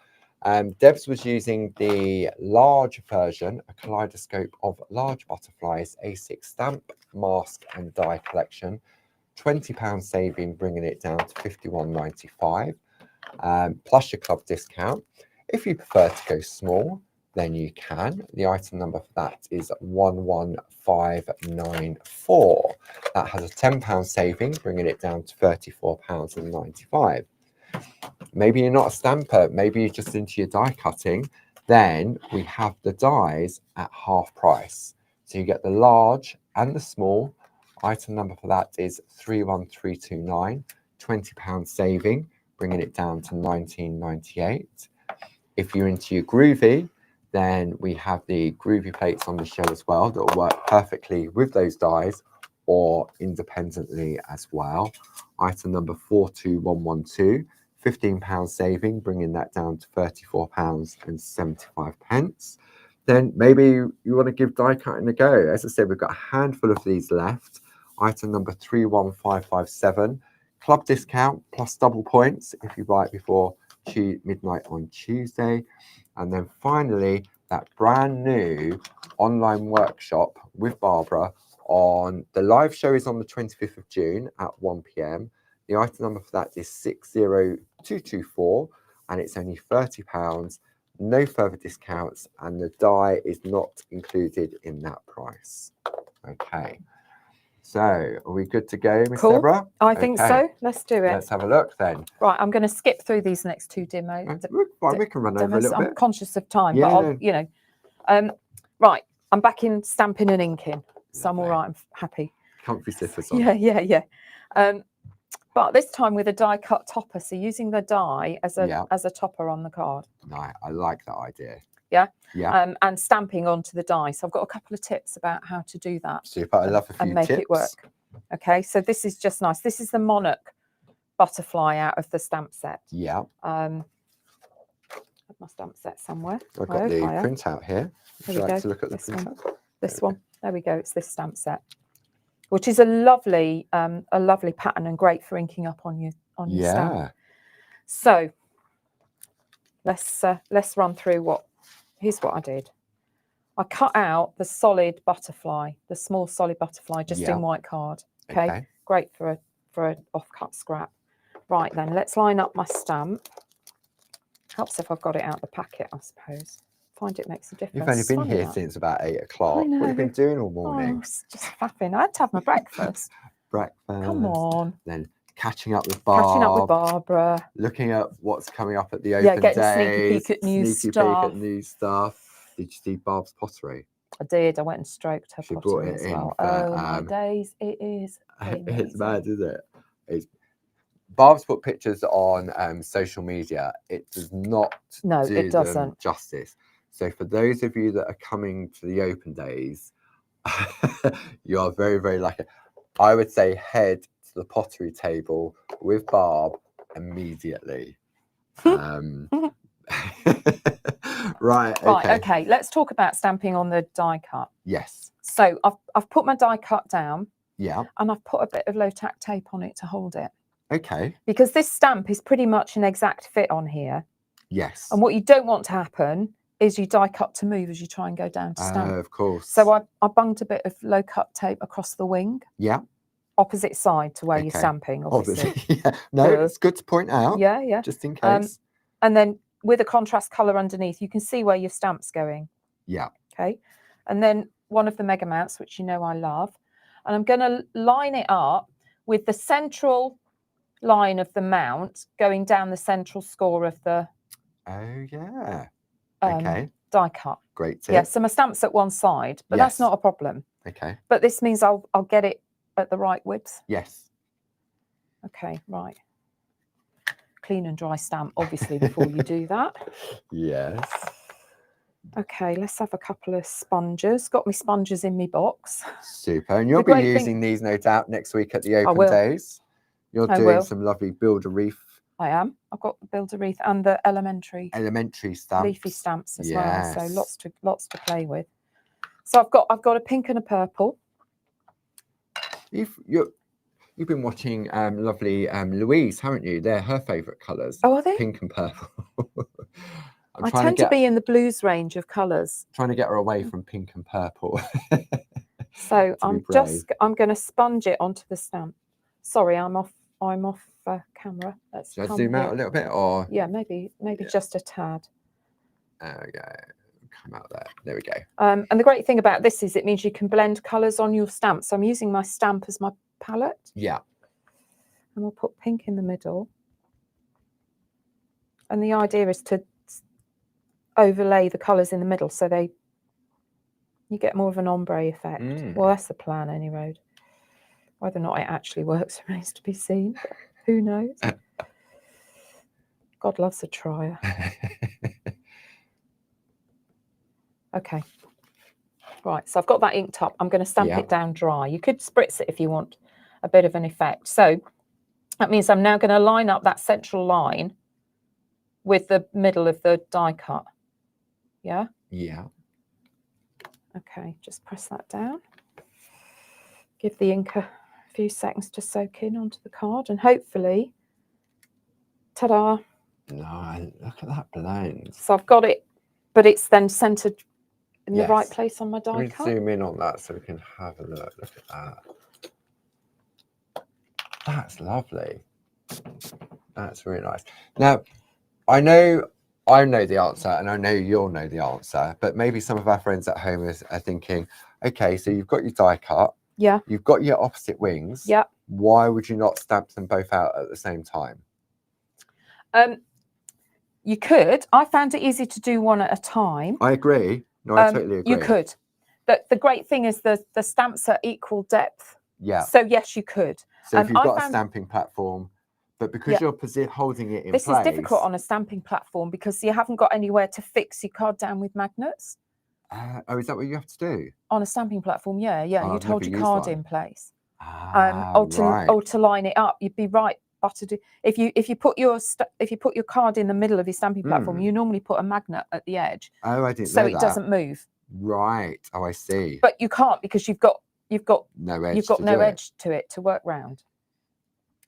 Debs was using the large version, a kaleidoscope of large butterflies, A6 stamp, mask and die collection. £20 saving, bringing it down to £51.95, plus your club discount. If you prefer to go small, then you can. The item number for that is 11594. That has a £10 saving, bringing it down to £34.95. Maybe you're not a stamper, maybe you're just into your die cutting, then we have the dies at half price. So you get the large and the small. Item number for that is 31329, £20 saving, bringing it down to 1998. If you're into your groovy, then we have the groovy plates on the show as well that will work perfectly with those dies or independently as well. Item number 42112, £15 saving, bringing that down to £34.75. Then maybe you want to give die cutting a go. As I said, we've got a handful of these left. Item number 31557, club discount plus double points if you buy it before midnight on Tuesday. And then finally, that brand new online workshop with Barbara on the live show is on the 25th of June at 1 p.m. The item number for that is 60224, and it's only £30, no further discounts, and the die is not included in that price. Okay. So, are we good to go, Miss Cool. Deborah? I think so. Let's do it. Let's have a look then. Right, I'm going to skip through these next two demos. Well, we can run over a demos. little I'm bit. conscious of time, Yeah, but I'll, no. you know. Right, I'm back in stamping and inking, so I'm all Lovely. right. I'm happy. Comfy slippers on. Yeah. But this time with a die cut topper, so using the die as a topper on the card. No, I like that idea. Yeah. Yeah. And stamping onto the die. So I've got a couple of tips about how to do that. Super. I love a few and make tips. it work. Okay, so this is just nice. This is the monarch butterfly out of the stamp set. Yeah. I have my stamp set somewhere. I've got the printout here. Would you like to look at the printout? This one. There we go. It's this stamp set, which is a lovely pattern and great for inking up on your stamp. So let's run through here's what I did. I cut out the solid butterfly, the small solid butterfly, just in white card. Okay, great for a off-cut scrap. Right then, let's line up my stamp. Helps if I've got it out of the packet, I suppose. Find it makes a difference. You've only been here since about 8 o'clock. What have you been doing all morning? Oh, it's just faffing. I had to have my breakfast. Come on. Then catching up with Barbara. Looking at what's coming up at the open days. A sneaky peek at new stuff. Did you see Barb's pottery? I did. I went and stroked her pottery brought it as in well. for, my days. It is amazing. It's mad, isn't it? Barb's put pictures on social media. It does not do them justice. So for those of you that are coming to the open days, you are very, very lucky. I would say head to the pottery table with Barb immediately. Right. Okay. Let's talk about stamping on the die cut. Yes. So I've put my die cut down. Yeah. And I've put a bit of low tack tape on it to hold it. Okay. Because this stamp is pretty much an exact fit on here. Yes. And what you don't want to happen is you die cut to move as you try and go down to stamp. Of course. So I bunged a bit of low cut tape across the wing. Yeah. Opposite side to where you're stamping, obviously. Yeah. No, it's good to point out. Yeah. Just in case. And then with a contrast colour underneath, you can see where your stamp's going. Yeah. Okay. And then one of the mega mounts, which you know I love. And I'm going to line it up with the central line of the mount going down the central score of the die cut. Great tip. Yeah, so my stamp's at one side, but that's not a problem. Okay. But this means I'll get it at the right width. Yes. Okay, right. clean and dry stamp, obviously, before you do that. Yes. Okay, let's have a couple of sponges. Got me sponges in my box. Super. And you'll be using these, no doubt, next week at the open days. You're doing some lovely Build-A-Wreath. I am. I've got the Build-A-Wreath and the elementary stamps, leafy stamps as well. So lots to play with. So I've got a pink and a purple. You've been watching lovely Louise, haven't you? They're her favourite colours. Oh, are they? Pink and purple. I tend to be in the blues range of colours. Trying to get her away from pink and purple. So I'm going to sponge it onto the stamp. Sorry, I'm off camera. Let's zoom out a little bit, or yeah, maybe just a tad. There we go. Come out there. There we go. And the great thing about this is it means you can blend colours on your stamp. So I'm using my stamp as my palette. Yeah. And we'll put pink in the middle. And the idea is to overlay the colours in the middle so you get more of an ombre effect. Well, that's the plan anyway. Whether or not it actually works remains to be seen. But who knows? God loves a trier. Okay. Right, so I've got that inked up. I'm going to stamp it down dry. You could spritz it if you want a bit of an effect. So that means I'm now going to line up that central line with the middle of the die cut. Yeah? Yeah. Okay, just press that down. Give the ink a few seconds to soak in onto the card, and hopefully, ta-da. No, look at that blend. So I've got it, but it's then centered in the right place on my die cut. Zoom in on that so we can have a look. Look at that. That's lovely. That's really nice. Now, I know the answer, and I know you'll know the answer, but maybe some of our friends at home are thinking, okay, so you've got your die cut. Yeah. You've got your opposite wings. Yeah. Why would you not stamp them both out at the same time? You could. I found it easy to do one at a time. I agree. No, I totally agree. You could. The great thing is the stamps are equal depth. Yeah. So yes, you could. So if you've got a stamping platform, but because you're holding it in place. This is difficult on a stamping platform because you haven't got anywhere to fix your card down with magnets. Oh, is that what you have to do? On a stamping platform, yeah. Oh, you'd hold your card in place. Right. Or to line it up, you'd be right. But if you put your card in the middle of your stamping platform, you normally put a magnet at the edge. Oh, I didn't know that. So it doesn't move. Right. Oh, I see. But you can't because you've got no edge. You've got no edge to it to work round.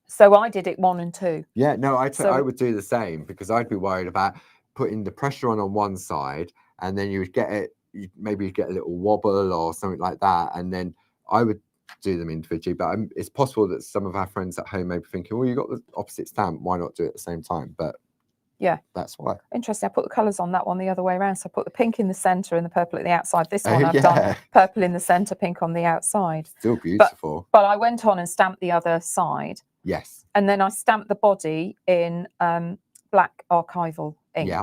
So I did it 1 and 2. Yeah, no, I would do the same because I'd be worried about putting the pressure on one side, and then you would get it. Maybe you get a little wobble or something like that, and then I would do them individually. But it's possible that some of our friends at home may be thinking, well, you got the opposite stamp, why not do it at the same time? But yeah, that's why. Interesting. I put the colours on that one the other way around. So I put the pink in the centre and the purple at the outside. This one I've done purple in the centre, pink on the outside. Still beautiful. But I went on and stamped the other side. Yes. And then I stamped the body in black archival ink. Yeah.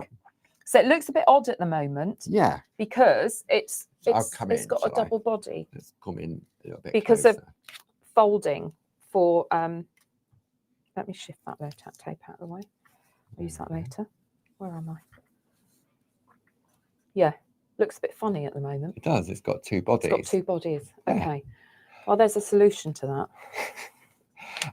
So it looks a bit odd at the moment. Yeah. Because it's got a double body. Let's come in a little bit because closer. Of folding for let me shift that low tape out of the way. I'll use that later. Where am I? Yeah. Looks a bit funny at the moment. It does. It's got 2 bodies. It's got 2 bodies. Okay. Well, there's a solution to that.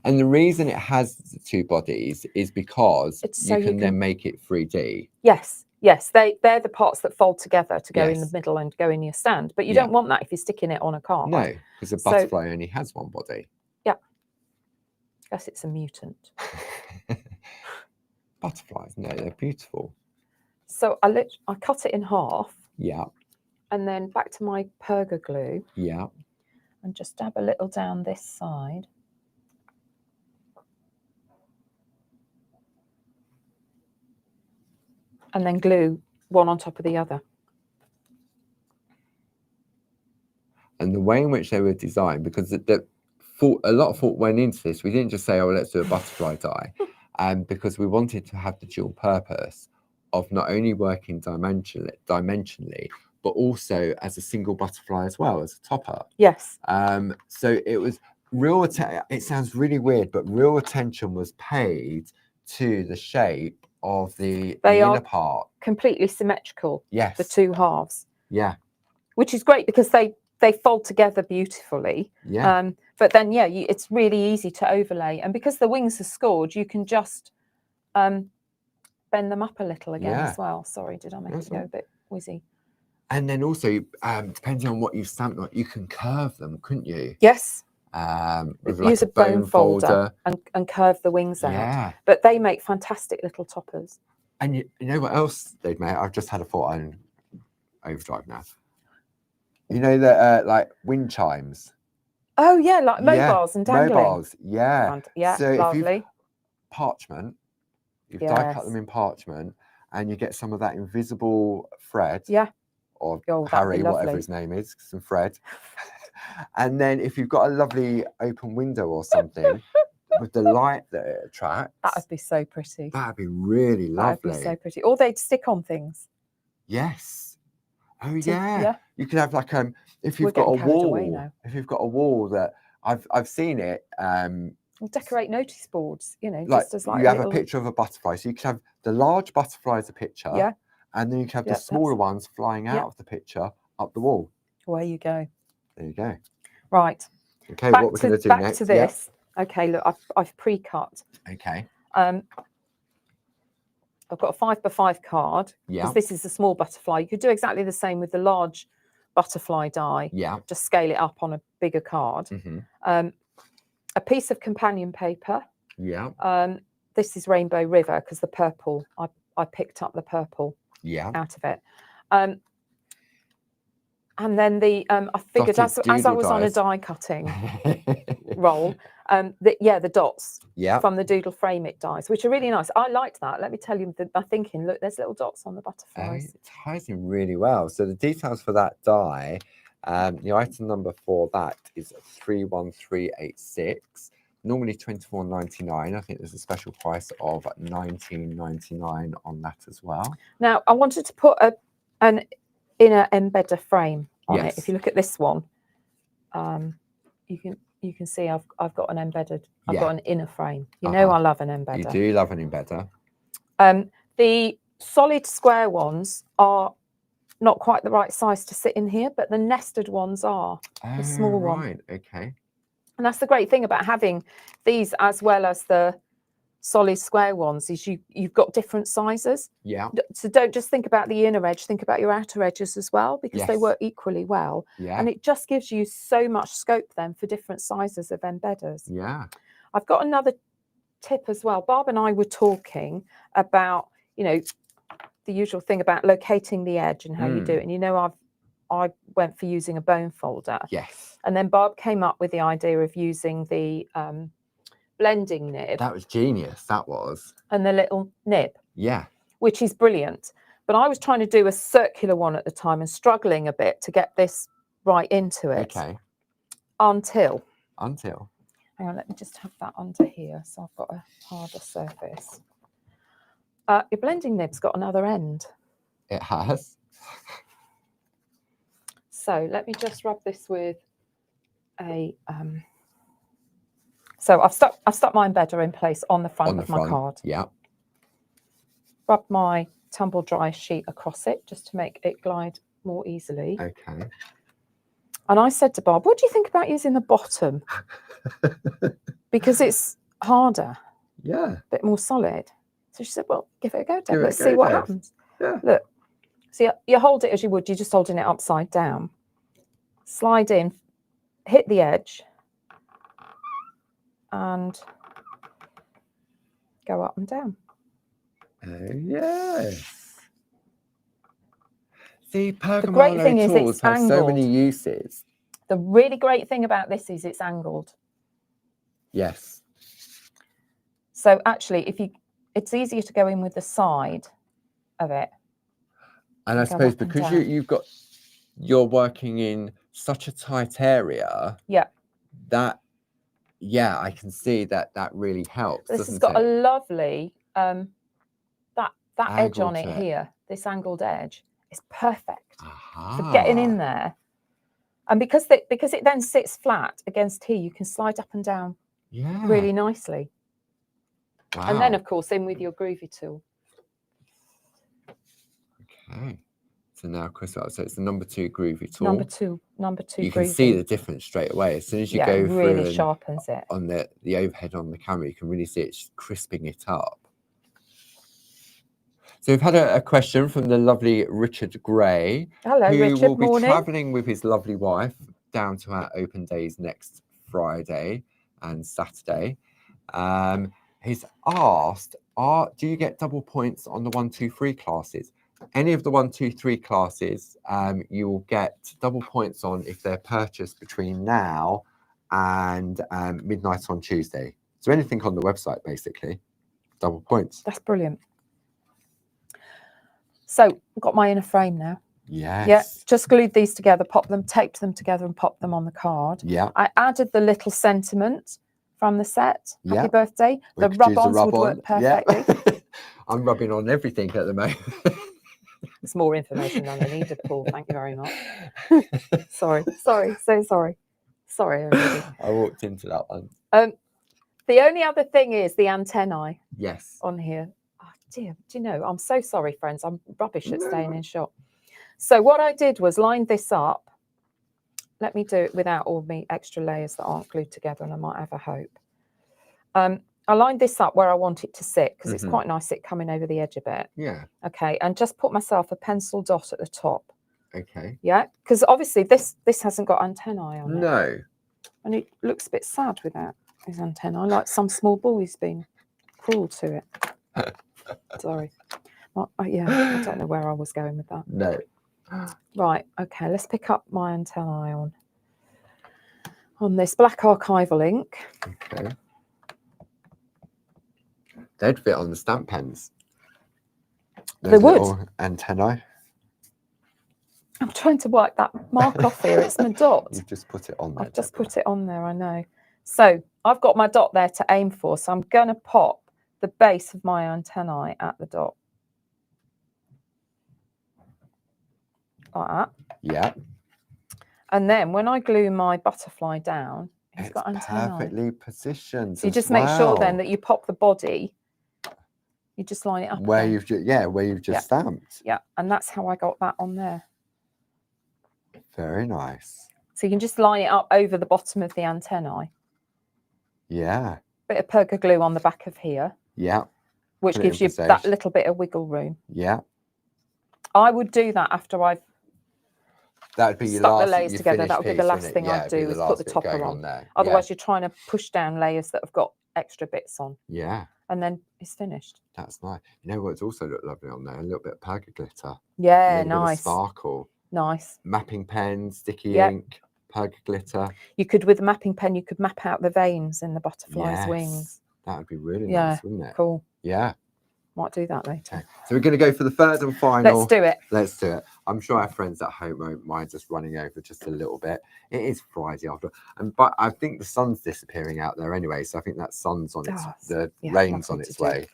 And the reason it has 2 bodies is because you can then make it 3D. Yes, they're the parts that fold together to go in the middle and go in your stand. But you don't want that if you're sticking it on a card. No, because a butterfly only has 1 body. Yeah. Guess it's a mutant. Butterflies, no, they're beautiful. So I cut it in half. Yeah. And then back to my perga glue. Yeah. And just dab a little down this side. And then glue one on top of the other. And the way in which they were designed, because a lot of thought went into this. We didn't just say, oh, let's do a butterfly die. Because we wanted to have the dual purpose of not only working dimensionally, but also as a single butterfly as well, as a topper. Yes. So it was it sounds really weird, but real attention was paid to the shape of the They inner are part. completely symmetrical. Yes. The two halves. Yeah. Which is great because they fold together beautifully. Yeah. But then, yeah, it's really easy to overlay. And because the wings are scored, you can just bend them up a little again as well. Sorry, did I make it go a bit whizzy? And then also, depending on what you've stamped on, you can curve them, couldn't you? Yes. With Use like a bone folder and curve the wings out. Yeah. But they make fantastic little toppers. And you know what else they'd make? I've just had a thought on overdrive now. You know that like wind chimes. Oh yeah, like mobiles and dangling. Mobiles, yeah. Yeah, so lovely. If you've parchment, you've die cut them in parchment, and you get some of that invisible thread. Yeah. Or Harry, whatever his name is, some thread. And then if you've got a lovely open window or something with the light that it attracts. That would be so pretty. That would be really lovely. That would be so pretty. Or they'd stick on things. Yes. Oh yeah. You could have like if you've got a wall that I've seen it. We'll decorate notice boards, like, just as like you have a picture of a butterfly. So you could have the large butterfly as a picture. Yeah. And then you can have the smaller ones flying out of the picture up the wall. Away you go. There you go. Right. Okay, what we're going to do next? Back to this. Yep. Okay, look, I've pre-cut. Okay. I've got a 5x5 card. Yeah. Because this is a small butterfly. You could do exactly the same with the large butterfly die. Yeah. Just scale it up on a bigger card. Mm-hmm. A piece of companion paper. Yeah. This is Rainbow River because the purple, I picked up the purple. Yeah. Out of it. And then I figured as I was on a die cutting roll, the dots from the doodle frame it dies, which are really nice. I liked that. Let me tell you my thinking. Look, there's little dots on the butterflies. It ties in really well. So the details for that die, the item number for that is 31386. Normally $24.99. I think there's a special price of $19.99 on that as well. Now I wanted to put an inner embedder frame on it. If you look at this one, you can see I've got an embedded. I've got an inner frame. You know I love an embedder. You do love an embedder. The solid square ones are not quite the right size to sit in here, but the nested ones are. The small one. Right. Okay. And that's the great thing about having these as well as the solid square ones is you've got different sizes. Yeah. So don't just think about the inner edge, think about your outer edges as well, because they work equally well. Yeah. And it just gives you so much scope then for different sizes of embedders. Yeah. I've got another tip as well. Barb and I were talking about, the usual thing about locating the edge and how you do it. And I went for using a bone folder. Yes. And then Barb came up with the idea of using the blending nib. That was genius. That was. And the little nib. Yeah. Which is brilliant. But I was trying to do a circular one at the time and struggling a bit to get this right into it. Okay. Until. Hang on, let me just have that under here. So I've got a harder surface. Your blending nib's got another end. It has. So let me just rub this with a. So I've stuck my embedder in place on the front of my card. Yeah. Rub my tumble dry sheet across it just to make it glide more easily. Okay. And I said to Bob, what do you think about using the bottom? Because it's harder. Yeah. A bit more solid. So she said, well, give it a go, Deb. Let's see what happens. Yeah. Look. So you hold it as you would. You're just holding it upside down. Slide in, hit the edge, and go up and down. Oh, yes. The great thing is it's has so many uses. The really great thing about this is it's angled. Yes. So actually, it's easier to go in with the side of it. And I suppose because you're working in such a tight area. Yeah. I can see that really helps. This has got a lovely that edge on it here. This angled edge is perfect for getting in there. And because it then sits flat against here, you can slide up and down really nicely. Wow. And then, of course, in with your groovy tool. Okay. So now, Chris, so it's the number 2 groovy tool. Number two You groovy. can see the difference straight away. As soon as you Yeah, go it really through sharpens it. on the overhead on the camera, you can really see it's crisping it up. So we've had a question from the lovely Richard Gray, Hello, who Richard. will be Morning. travelling with his lovely wife down to our open days next Friday and Saturday. He's asked, do you get double points on the 1, 2, 3 classes? Any of the 1, 2, 3 classes, you will get double points on if they're purchased between now and midnight on Tuesday. So anything on the website, basically, double points. That's brilliant. So I've got my inner frame now. Yes. Yeah, just glued these together, popped them, taped them together and popped them on the card. Yeah. I added the little sentiment from the set. Yeah. Happy birthday. The rub-ons would work perfectly. Yeah. I'm rubbing on everything at the moment. It's more information than I needed, Paul. Thank you very much. Sorry, so sorry. Sorry, everybody. I walked into that one. The only other thing is the antennae. Yes. On here. Oh dear, do you know, I'm so sorry, friends. I'm rubbish at staying in shot. So what I did was lined this up. Let me do it without all the extra layers that aren't glued together, and I might have a hope. I lined this up where I want it to sit because it's quite nice it coming over the edge a bit. Yeah. Okay, and just put myself a pencil dot at the top. Okay. Yeah, because obviously this hasn't got antennae on it. No. And it looks a bit sad without his antennae, like some small boy's been cruel to it. Sorry. Yeah, I don't know where I was going with that. No. Right, okay, let's pick up my antennae on this black archival ink. Okay. They'd fit on the stamp pens. They would. Little antennae. I'm trying to wipe that mark off here. It's my dot. You've just put it on there. I've just put it on there, I know. So I've got my dot there to aim for. So I'm going to pop the base of my antennae at the dot. Like that. Yeah. And then when I glue my butterfly down, it's got antennae. Perfectly positioned. So you just make sure then that you pop the body. You just line it up where again. you've just stamped. Yeah, and that's how I got that on there. Very nice. So you can just line it up over the bottom of the antennae. Yeah. Bit of perca glue on the back of here. Yeah. Which gives you that little bit of wiggle room. Yeah. I would do that after I've that'd be your stuck last, the layers together. That would be the last thing I'd do is put the topper on. There. Otherwise, you're trying to push down layers that have got extra bits on. Yeah. And then it's finished. That's nice. You know what's also looked lovely on there? A little bit of perca glitter. Yeah, a little nice. Bit of sparkle. Nice. Mapping pen, sticky ink, perca glitter. You could, with a mapping pen, you could map out the veins in the butterfly's wings. That would be really nice, wouldn't it? Cool. Yeah. Might do that later. Okay. So we're going to go for the third and final. Let's do it. Let's do it. I'm sure our friends at home won't mind us running over just a little bit. It is Friday after, but I think the sun's disappearing out there anyway. So I think that sun's on its, the rain's on its way.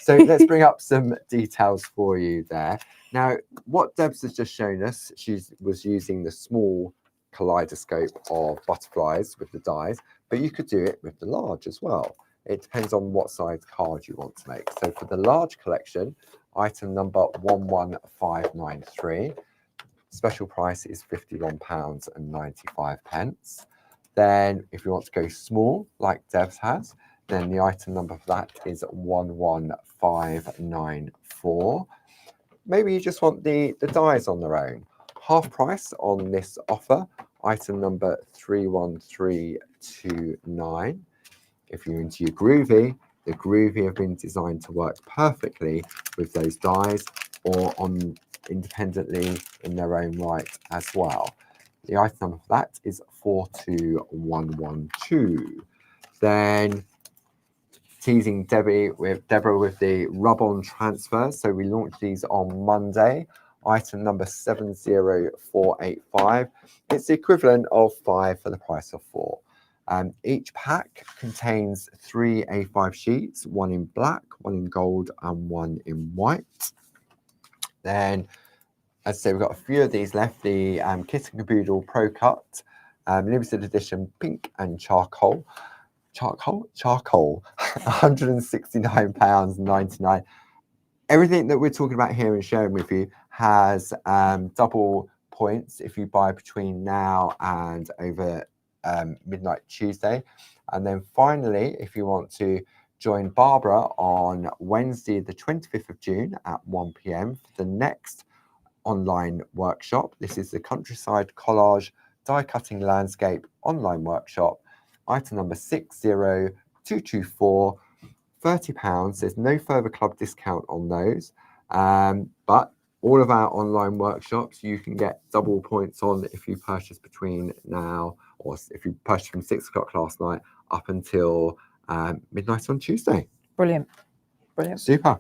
So let's bring up some details for you there. Now, what Debs has just shown us, she was using the small kaleidoscope of butterflies with the dies, but you could do it with the large as well. It depends on what size card you want to make. So for the large collection, item number 11593, special price is £51.95. Then if you want to go small, like Debs has, then the item number for that is 11594. Maybe you just want the dies on their own. Half price on this offer, item number 31329. If you're into your groovy, the groovy have been designed to work perfectly with those dies or on independently in their own right as well. The item number for that is 42112. Then teasing Deborah with the rub-on transfers. So we launched these on Monday. Item number 70485. It's the equivalent of 5 for the price of 4. Each pack contains 3 A5 sheets, 1 in black, 1 in gold, and 1 in white. Then, as I say, we've got a few of these left. The Kit and Caboodle Pro Cut, limited edition pink and charcoal. charcoal, £169.99. Everything that we're talking about here and sharing with you has double points if you buy between now and over midnight Tuesday. And then finally, if you want to join Barbara on Wednesday, the 25th of June at 1 p.m. for the next online workshop. This is the Countryside Collage Die Cutting Landscape online workshop. Item number 60224, £30. There's no further club discount on those. But all of our online workshops, you can get double points on if you purchase between now, or if you purchase from 6 o'clock last night up until midnight on Tuesday. Brilliant. Brilliant. Super.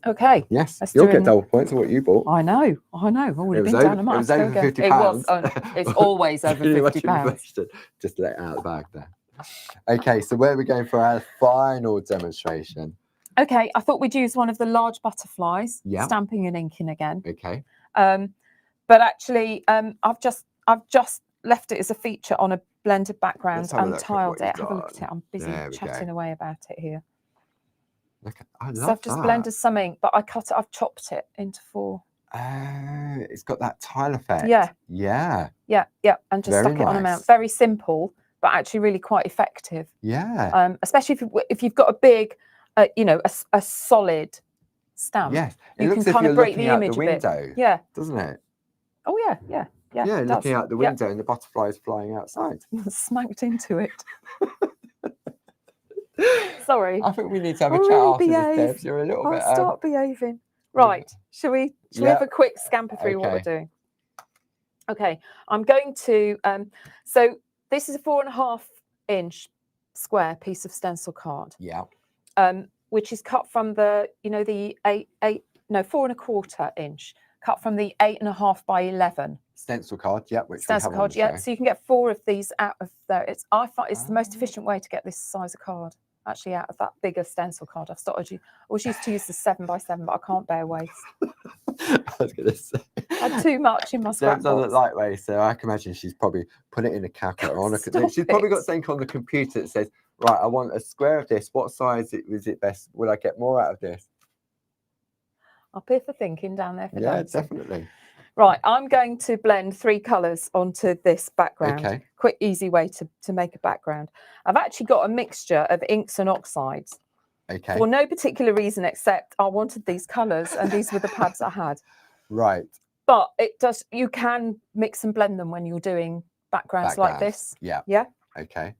Okay. Yes, you'll get double points on what you bought. I know. I would have been down a month. It was over £50. It was. It's always over £50. Just let it out of the bag there. Okay, so where are we going for our final demonstration? Okay, I thought we'd use one of the large butterflies, Yeah. stamping and inking again. Okay. But actually, I've just left it as a feature on a blended background and tiled it. Have a look at it. I'm busy chatting away about it here. Look, I love So I've just blended some ink, but I've chopped it into 4. It's got that tile effect. Yeah. Yeah. Yeah, and just stuck it on a mount. Very simple, but actually really quite effective. Yeah. Especially if you've got a big, a solid stamp. Yes. You can kind of break the image a bit. Yeah. Doesn't it? Oh yeah. Yeah, looking out the window and the butterflies flying outside. Smacked into it. Sorry. I think we need to have a chat after this, Debs. You're a little bit. I'll start behaving. Right. Shall we have a quick scamper through what we're doing? Okay. I'm going to. So this is a 4.5-inch square piece of stencil card. Yeah. Which is cut from the 4.25 inch, cut from the 8.5 by 11 stencil card. Yeah. Which stencil card. Yeah. So you can get 4 of these out of there. I find it's the most efficient way to get this size of card. Actually, out of that bigger stencil card, I always used to use the 7x7, but I can't bear waste. I was going to say. I had too much in my scrapbook. Deb's on the lightweight, so I can imagine she's probably put it in a calculator. She's probably got something on the computer that says, right, I want a square of this. What size is it best? Will I get more out of this? I'll pay for thinking down there for dancing. Definitely. Right, I'm going to blend 3 colours onto this background. Okay. Quick, easy way to make a background. I've actually got a mixture of inks and oxides. Okay. For no particular reason except I wanted these colours and these were the pads I had. Right. But you can mix and blend them when you're doing backgrounds like this. Yeah. Yeah. Okay.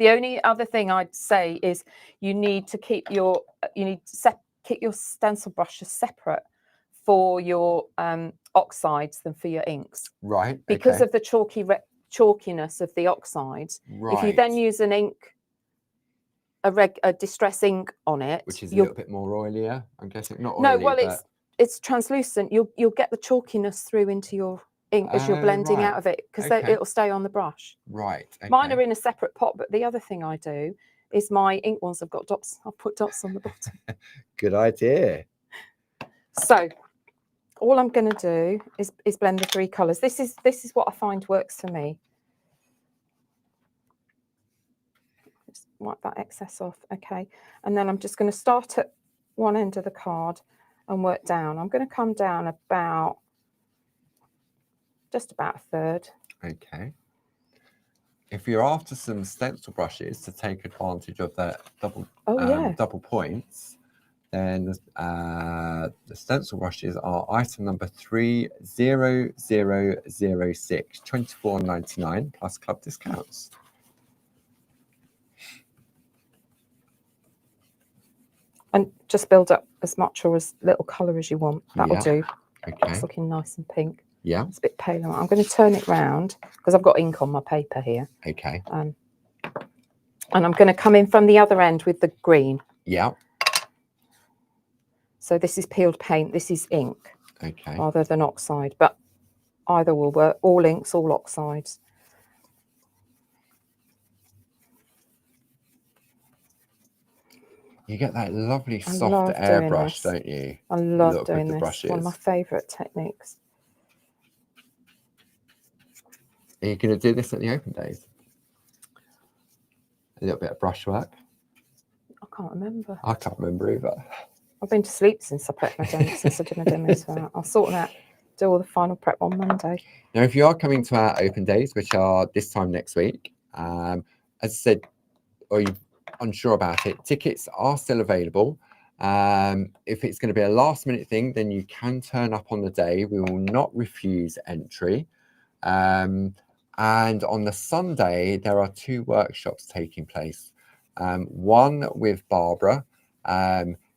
The only other thing I'd say is you need to keep your stencil brushes separate for your oxides than for your inks. Right. Because of the chalkiness of the oxides. Right. If you then use an ink, a distress ink on it, which is a little bit more oilier, I'm guessing. Not oily. No, well, it's translucent. You'll get the chalkiness through into your ink as you're blending out of it because it'll stay on the brush. Right. Okay. Mine are in a separate pot, but the other thing I do is my ink ones have got dots. I'll put dots on the bottom. Good idea. So all I'm going to do is blend the 3 colours. This is what I find works for me. Just wipe that excess off. Okay. And then I'm just going to start at one end of the card and work down. I'm going to come down just about a third. Okay. If you're after some stencil brushes to take advantage of that double points, then the stencil brushes are item number 30006, £24.99 plus club discounts. And just build up as much or as little colour as you want. That'll do. Okay. It's looking nice and pink. Yeah. It's a bit pale. I'm going to turn it round because I've got ink on my paper here. Okay. And I'm going to come in from the other end with the green. Yeah. So this is peeled paint. This is ink. Okay. Rather than oxide, but either will work. All inks, all oxides. You get that lovely soft airbrush, don't you? I love doing this. Brushes. One of my favourite techniques. Are you going to do this at the open days? A little bit of brushwork. I can't remember. I can't remember either. I've been to sleep since I prepped my demo, since I did my demos for that. I'll sort that, do all the final prep on Monday. Now, if you are coming to our open days, which are this time next week, as I said, or you're unsure about it, tickets are still available. If it's going to be a last minute thing, then you can turn up on the day. We will not refuse entry. And on the Sunday, there are 2 workshops taking place. One with Barbara,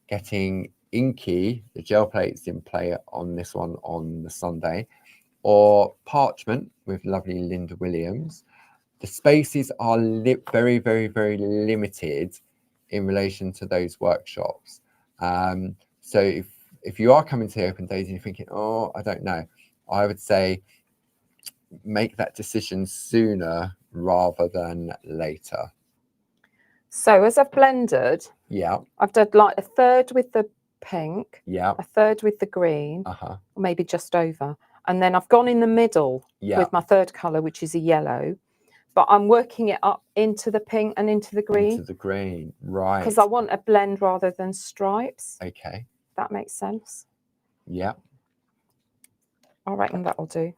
getting inky, the gel plates in play on this one on the Sunday, or parchment with lovely Linda Williams. The spaces are very, very, very limited in relation to those workshops. So if you are coming to the open days and you're thinking, oh, I don't know, I would say make that decision sooner rather than later. So as I've blended, Yeah. I've done like a third with the pink, Yeah. a third with the green, Uh-huh. maybe just over. And then I've gone in the middle Yeah. with my third colour, which is a yellow. But I'm working it up into the pink and into the green. Into the green, right. Because I want a blend rather than stripes. Okay. That makes sense. Yeah. I reckon that'll do.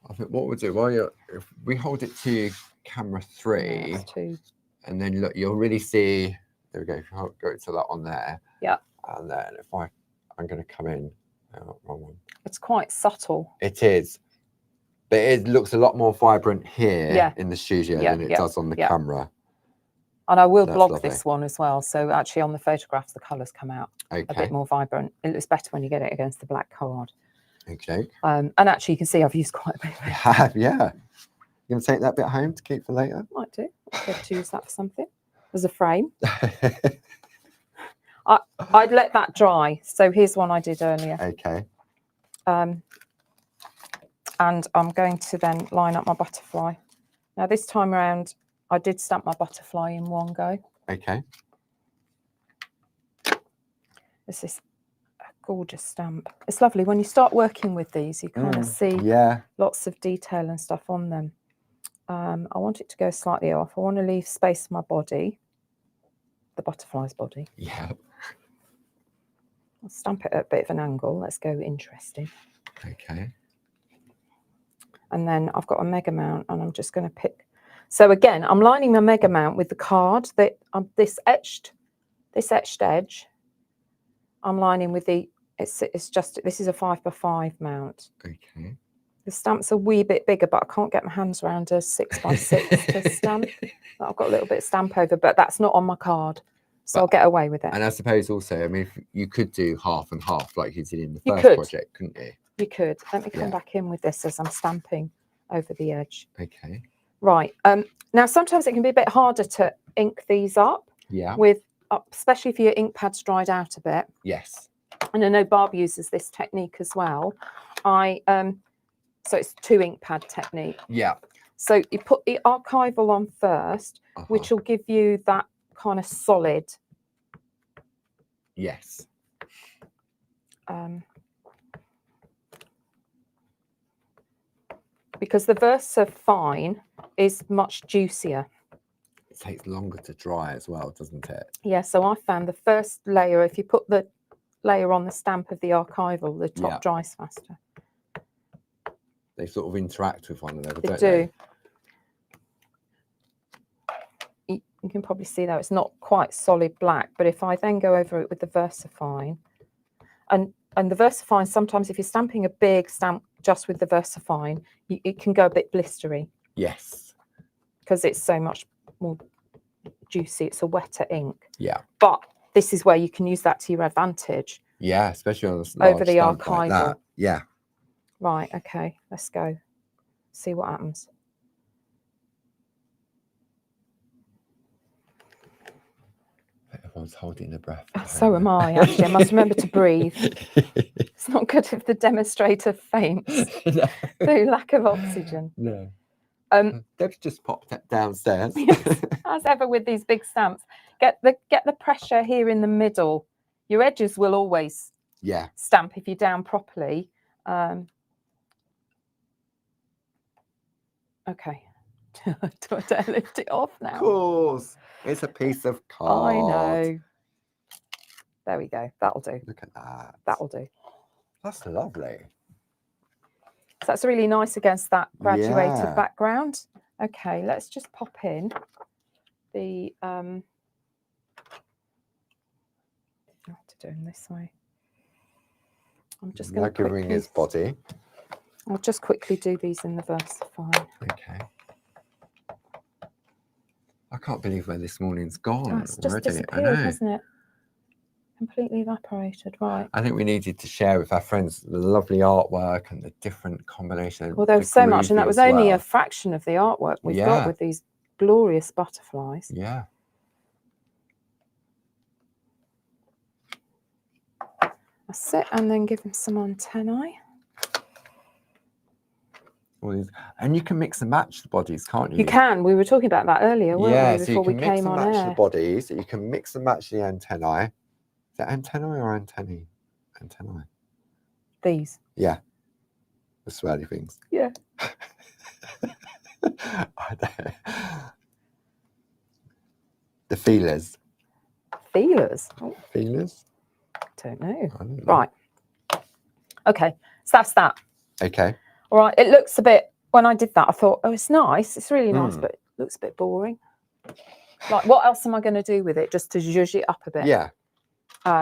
I think what we'll do, while you're, if we hold it to camera 3, Yeah, 2. and then look, you'll really see, there we go, if you go to that on there. Yeah. And then if I'm going to come in, wrong one. It's quite subtle. It is. But it looks a lot more vibrant here in the studio than it does on the camera. And I will blog this one as well. So actually on the photographs, the colours come out a bit more vibrant. It looks better when you get it against the black card. Okay. And actually you can see I've used quite a bit of it. You have, yeah. You going to take that bit home to keep for later? Might do. I'd be able to use that for something. As a frame. I'd let that dry. So here's one I did earlier. Okay. And I'm going to then line up my butterfly. Now this time around, I did stamp my butterfly in one go. Okay. This is a gorgeous stamp. It's lovely. When you start working with these, you kind of see lots of detail and stuff on them. I want it to go slightly off. I want to leave space for my body, the butterfly's body. Yeah. I'll stamp it at a bit of an angle. Let's go interesting. Okay. And then I've got a mega mount and I'm just going to pick. So again, I'm lining my mega mount with the card that this etched edge. I'm lining with the, it's just, this is a 5x5 mount. Okay. The stamp's a wee bit bigger, but I can't get my hands around a 6x6 to stamp. I've got a little bit of stamp over, but that's not on my card. So I'll get away with it. And I suppose also, I mean, if you could do half and half like you did in the first project, couldn't you? You could. Let me come back in with this as I'm stamping over the edge. Okay. Right. Now, sometimes it can be a bit harder to ink these up. Yeah. With, especially if your ink pad's dried out a bit. Yes. And I know Barb uses this technique as well. So it's 2 ink pad technique. Yeah. So you put the archival on first, which will give you that kind of solid. Yes. Because the VersaFine is much juicier. It takes longer to dry as well, doesn't it? Yeah, so I found the first layer, if you put the layer on the stamp of the archival, the top dries faster. They sort of interact with one another, don't they? You can probably see that it's not quite solid black, but if I then go over it with the VersaFine, and the VersaFine, sometimes if you're stamping a big stamp just with the VersaFine, it can go a bit blistery. Yes. Because it's so much more juicy. It's a wetter ink. Yeah. But this is where you can use that to your advantage. Yeah, especially on a over the archival. Like that. Yeah. Right. Okay. Let's go. See what happens. Everyone's holding their breath. So am I, actually. I must remember to breathe. It's not good if the demonstrator faints through lack of oxygen. No. Deb's just popped downstairs. Yes, as ever with these big stamps. Get the pressure here in the middle. Your edges will always stamp if you're down properly. Okay. Do I dare lift it off now? Of course. It's a piece of card. I know. There we go. That'll do. Look at that. That'll do. That's lovely. So that's really nice against that graduated Yeah. background. Okay, let's just pop in the I have to do them this way. I'm just going to Ring quickly. his body. I'll just quickly do these in the Versify. Okay. I can't believe where this morning's gone. Oh, it's just already. disappeared, hasn't it? Completely evaporated. Right. I think we needed to share with our friends the lovely artwork and the different combination. Well, there was so much, and that was only a fraction of the artwork we've got with these glorious butterflies. Yeah. That's it, and then give them some antennae. And you can mix and match the bodies, can't you? You can. We were talking about that earlier, weren't we? Before we came on air. Yeah, so you can mix and match the bodies. You can mix and match the antennae. Is it antennae or antennae? Antennae. These. Yeah. The swirly things. Yeah. The feelers. Feelers? Oh, feelers? Don't know. I don't know. Right. Okay. So that's that. Okay. All right. It looks a bit, when I did that, I thought, oh, it's nice. It's really nice, but it looks a bit boring. Like, what else am I going to do with it just to zhuzh it up a bit? Yeah.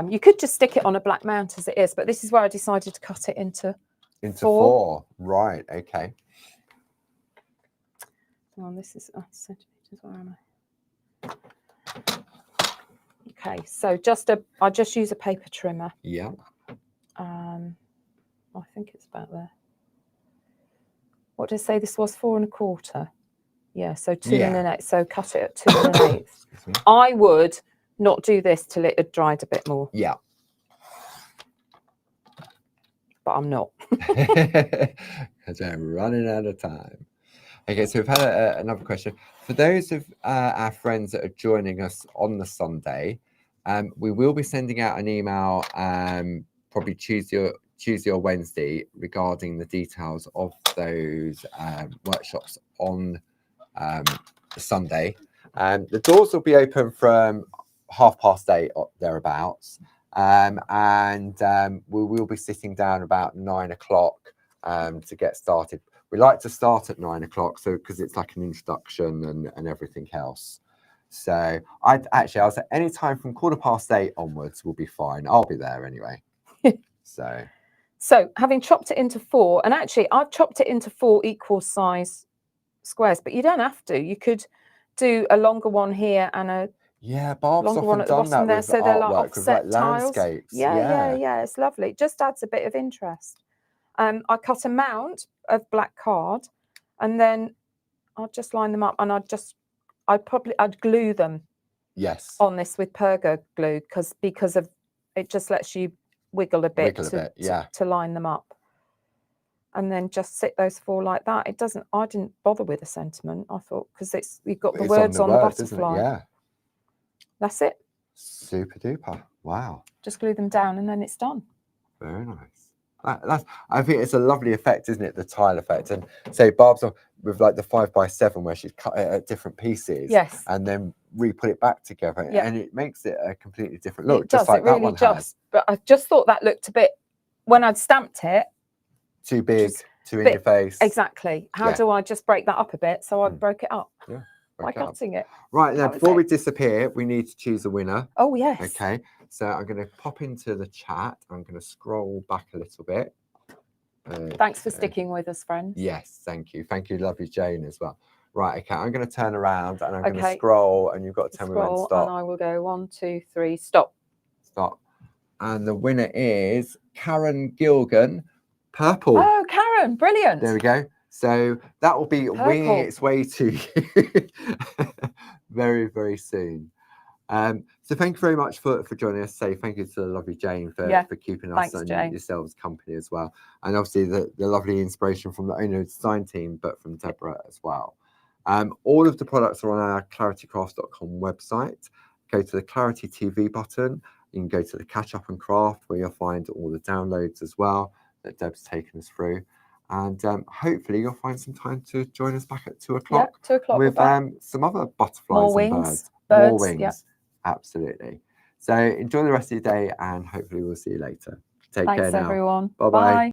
You could just stick it on a black mount as it is, but this is where I decided to cut it into four. Right. Okay. Well, this is centimeters. Where am I? Okay, so I just use a paper trimmer. Yeah. I think it's about there. What did I say this was? 4 1/4. Yeah, so 2 1/8. So cut it at 2 1/8. I would not do this till it had dried a bit more. Yeah. But I'm not. Because I'm running out of time. Okay, so we've had another question. For those of our friends that are joining us on the Sunday, we will be sending out an email probably Tuesday or Wednesday regarding the details of those workshops on Sunday. The doors will be open from 8:30 or thereabouts, and we will be sitting down about 9 o'clock to get started. We like to start at 9 o'clock, so because it's like an introduction and everything else. So I'll say any time from 8:15 onwards will be fine. I'll be there anyway. So having chopped it into 4, and actually I've chopped it into 4 equal size squares, but you don't have to. You could do a longer one here and a Barb's longer often one at the done bottom that there, with so they're like artwork, offset with like tiles. landscapes. Yeah, it's lovely. It just adds a bit of interest. I cut a mount of black card, and then I'll just line them up, and I'd glue them. Yes. On this with Pergo glue because of it just lets you wiggle a bit to line them up, and then just sit those 4 like that. It doesn't. I didn't bother with a sentiment. I thought because you've got the words on the butterfly. Yeah. That's it. Super duper. Wow. Just glue them down, and then it's done. Very nice. I think it's a lovely effect, isn't it? The tile effect. And say Barb's on with like the 5x7 where she's cut it at different pieces. Yes. And then re-put it back together. Yeah. And it makes it a completely different look. It does. Just like it really that one does. But I just thought that looked a bit, when I'd stamped it. Too big, too in your face. Exactly. How do I just break that up a bit? So I broke it up. Yeah. By cutting it. Right, now before we disappear, we need to choose a winner. Oh, yes. Okay. So I'm going to pop into the chat. I'm going to scroll back a little bit. Thanks for sticking with us, friends. Yes, thank you. Thank you, lovely Jane, as well. Right, okay, I'm going to turn around and I'm going to scroll, and you've got to tell me when to stop. And I will go 1, 2, 3, stop. Stop. And the winner is Karen Gilgan, purple. Oh, Karen, brilliant. There we go. So that will be winging its way to you very, very soon. So thank you very much for joining us. Say thank you to the lovely Jane for keeping us and yourselves company as well. And obviously the lovely inspiration from not only the design team, but from Deborah as well. All of the products are on our claritycraft.com website. Go to the Clarity TV button. You can go to the Catch Up and Craft, where you'll find all the downloads as well that Deb's taken us through. And hopefully you'll find some time to join us back at 2 Yeah, o'clock 2 o'clock. we're with back. some other butterflies More and wings. More Birds, wings. yeah. Absolutely. So enjoy the rest of your day and hopefully we'll see you later. Take care Thanks, now. everyone. Bye-bye. Bye.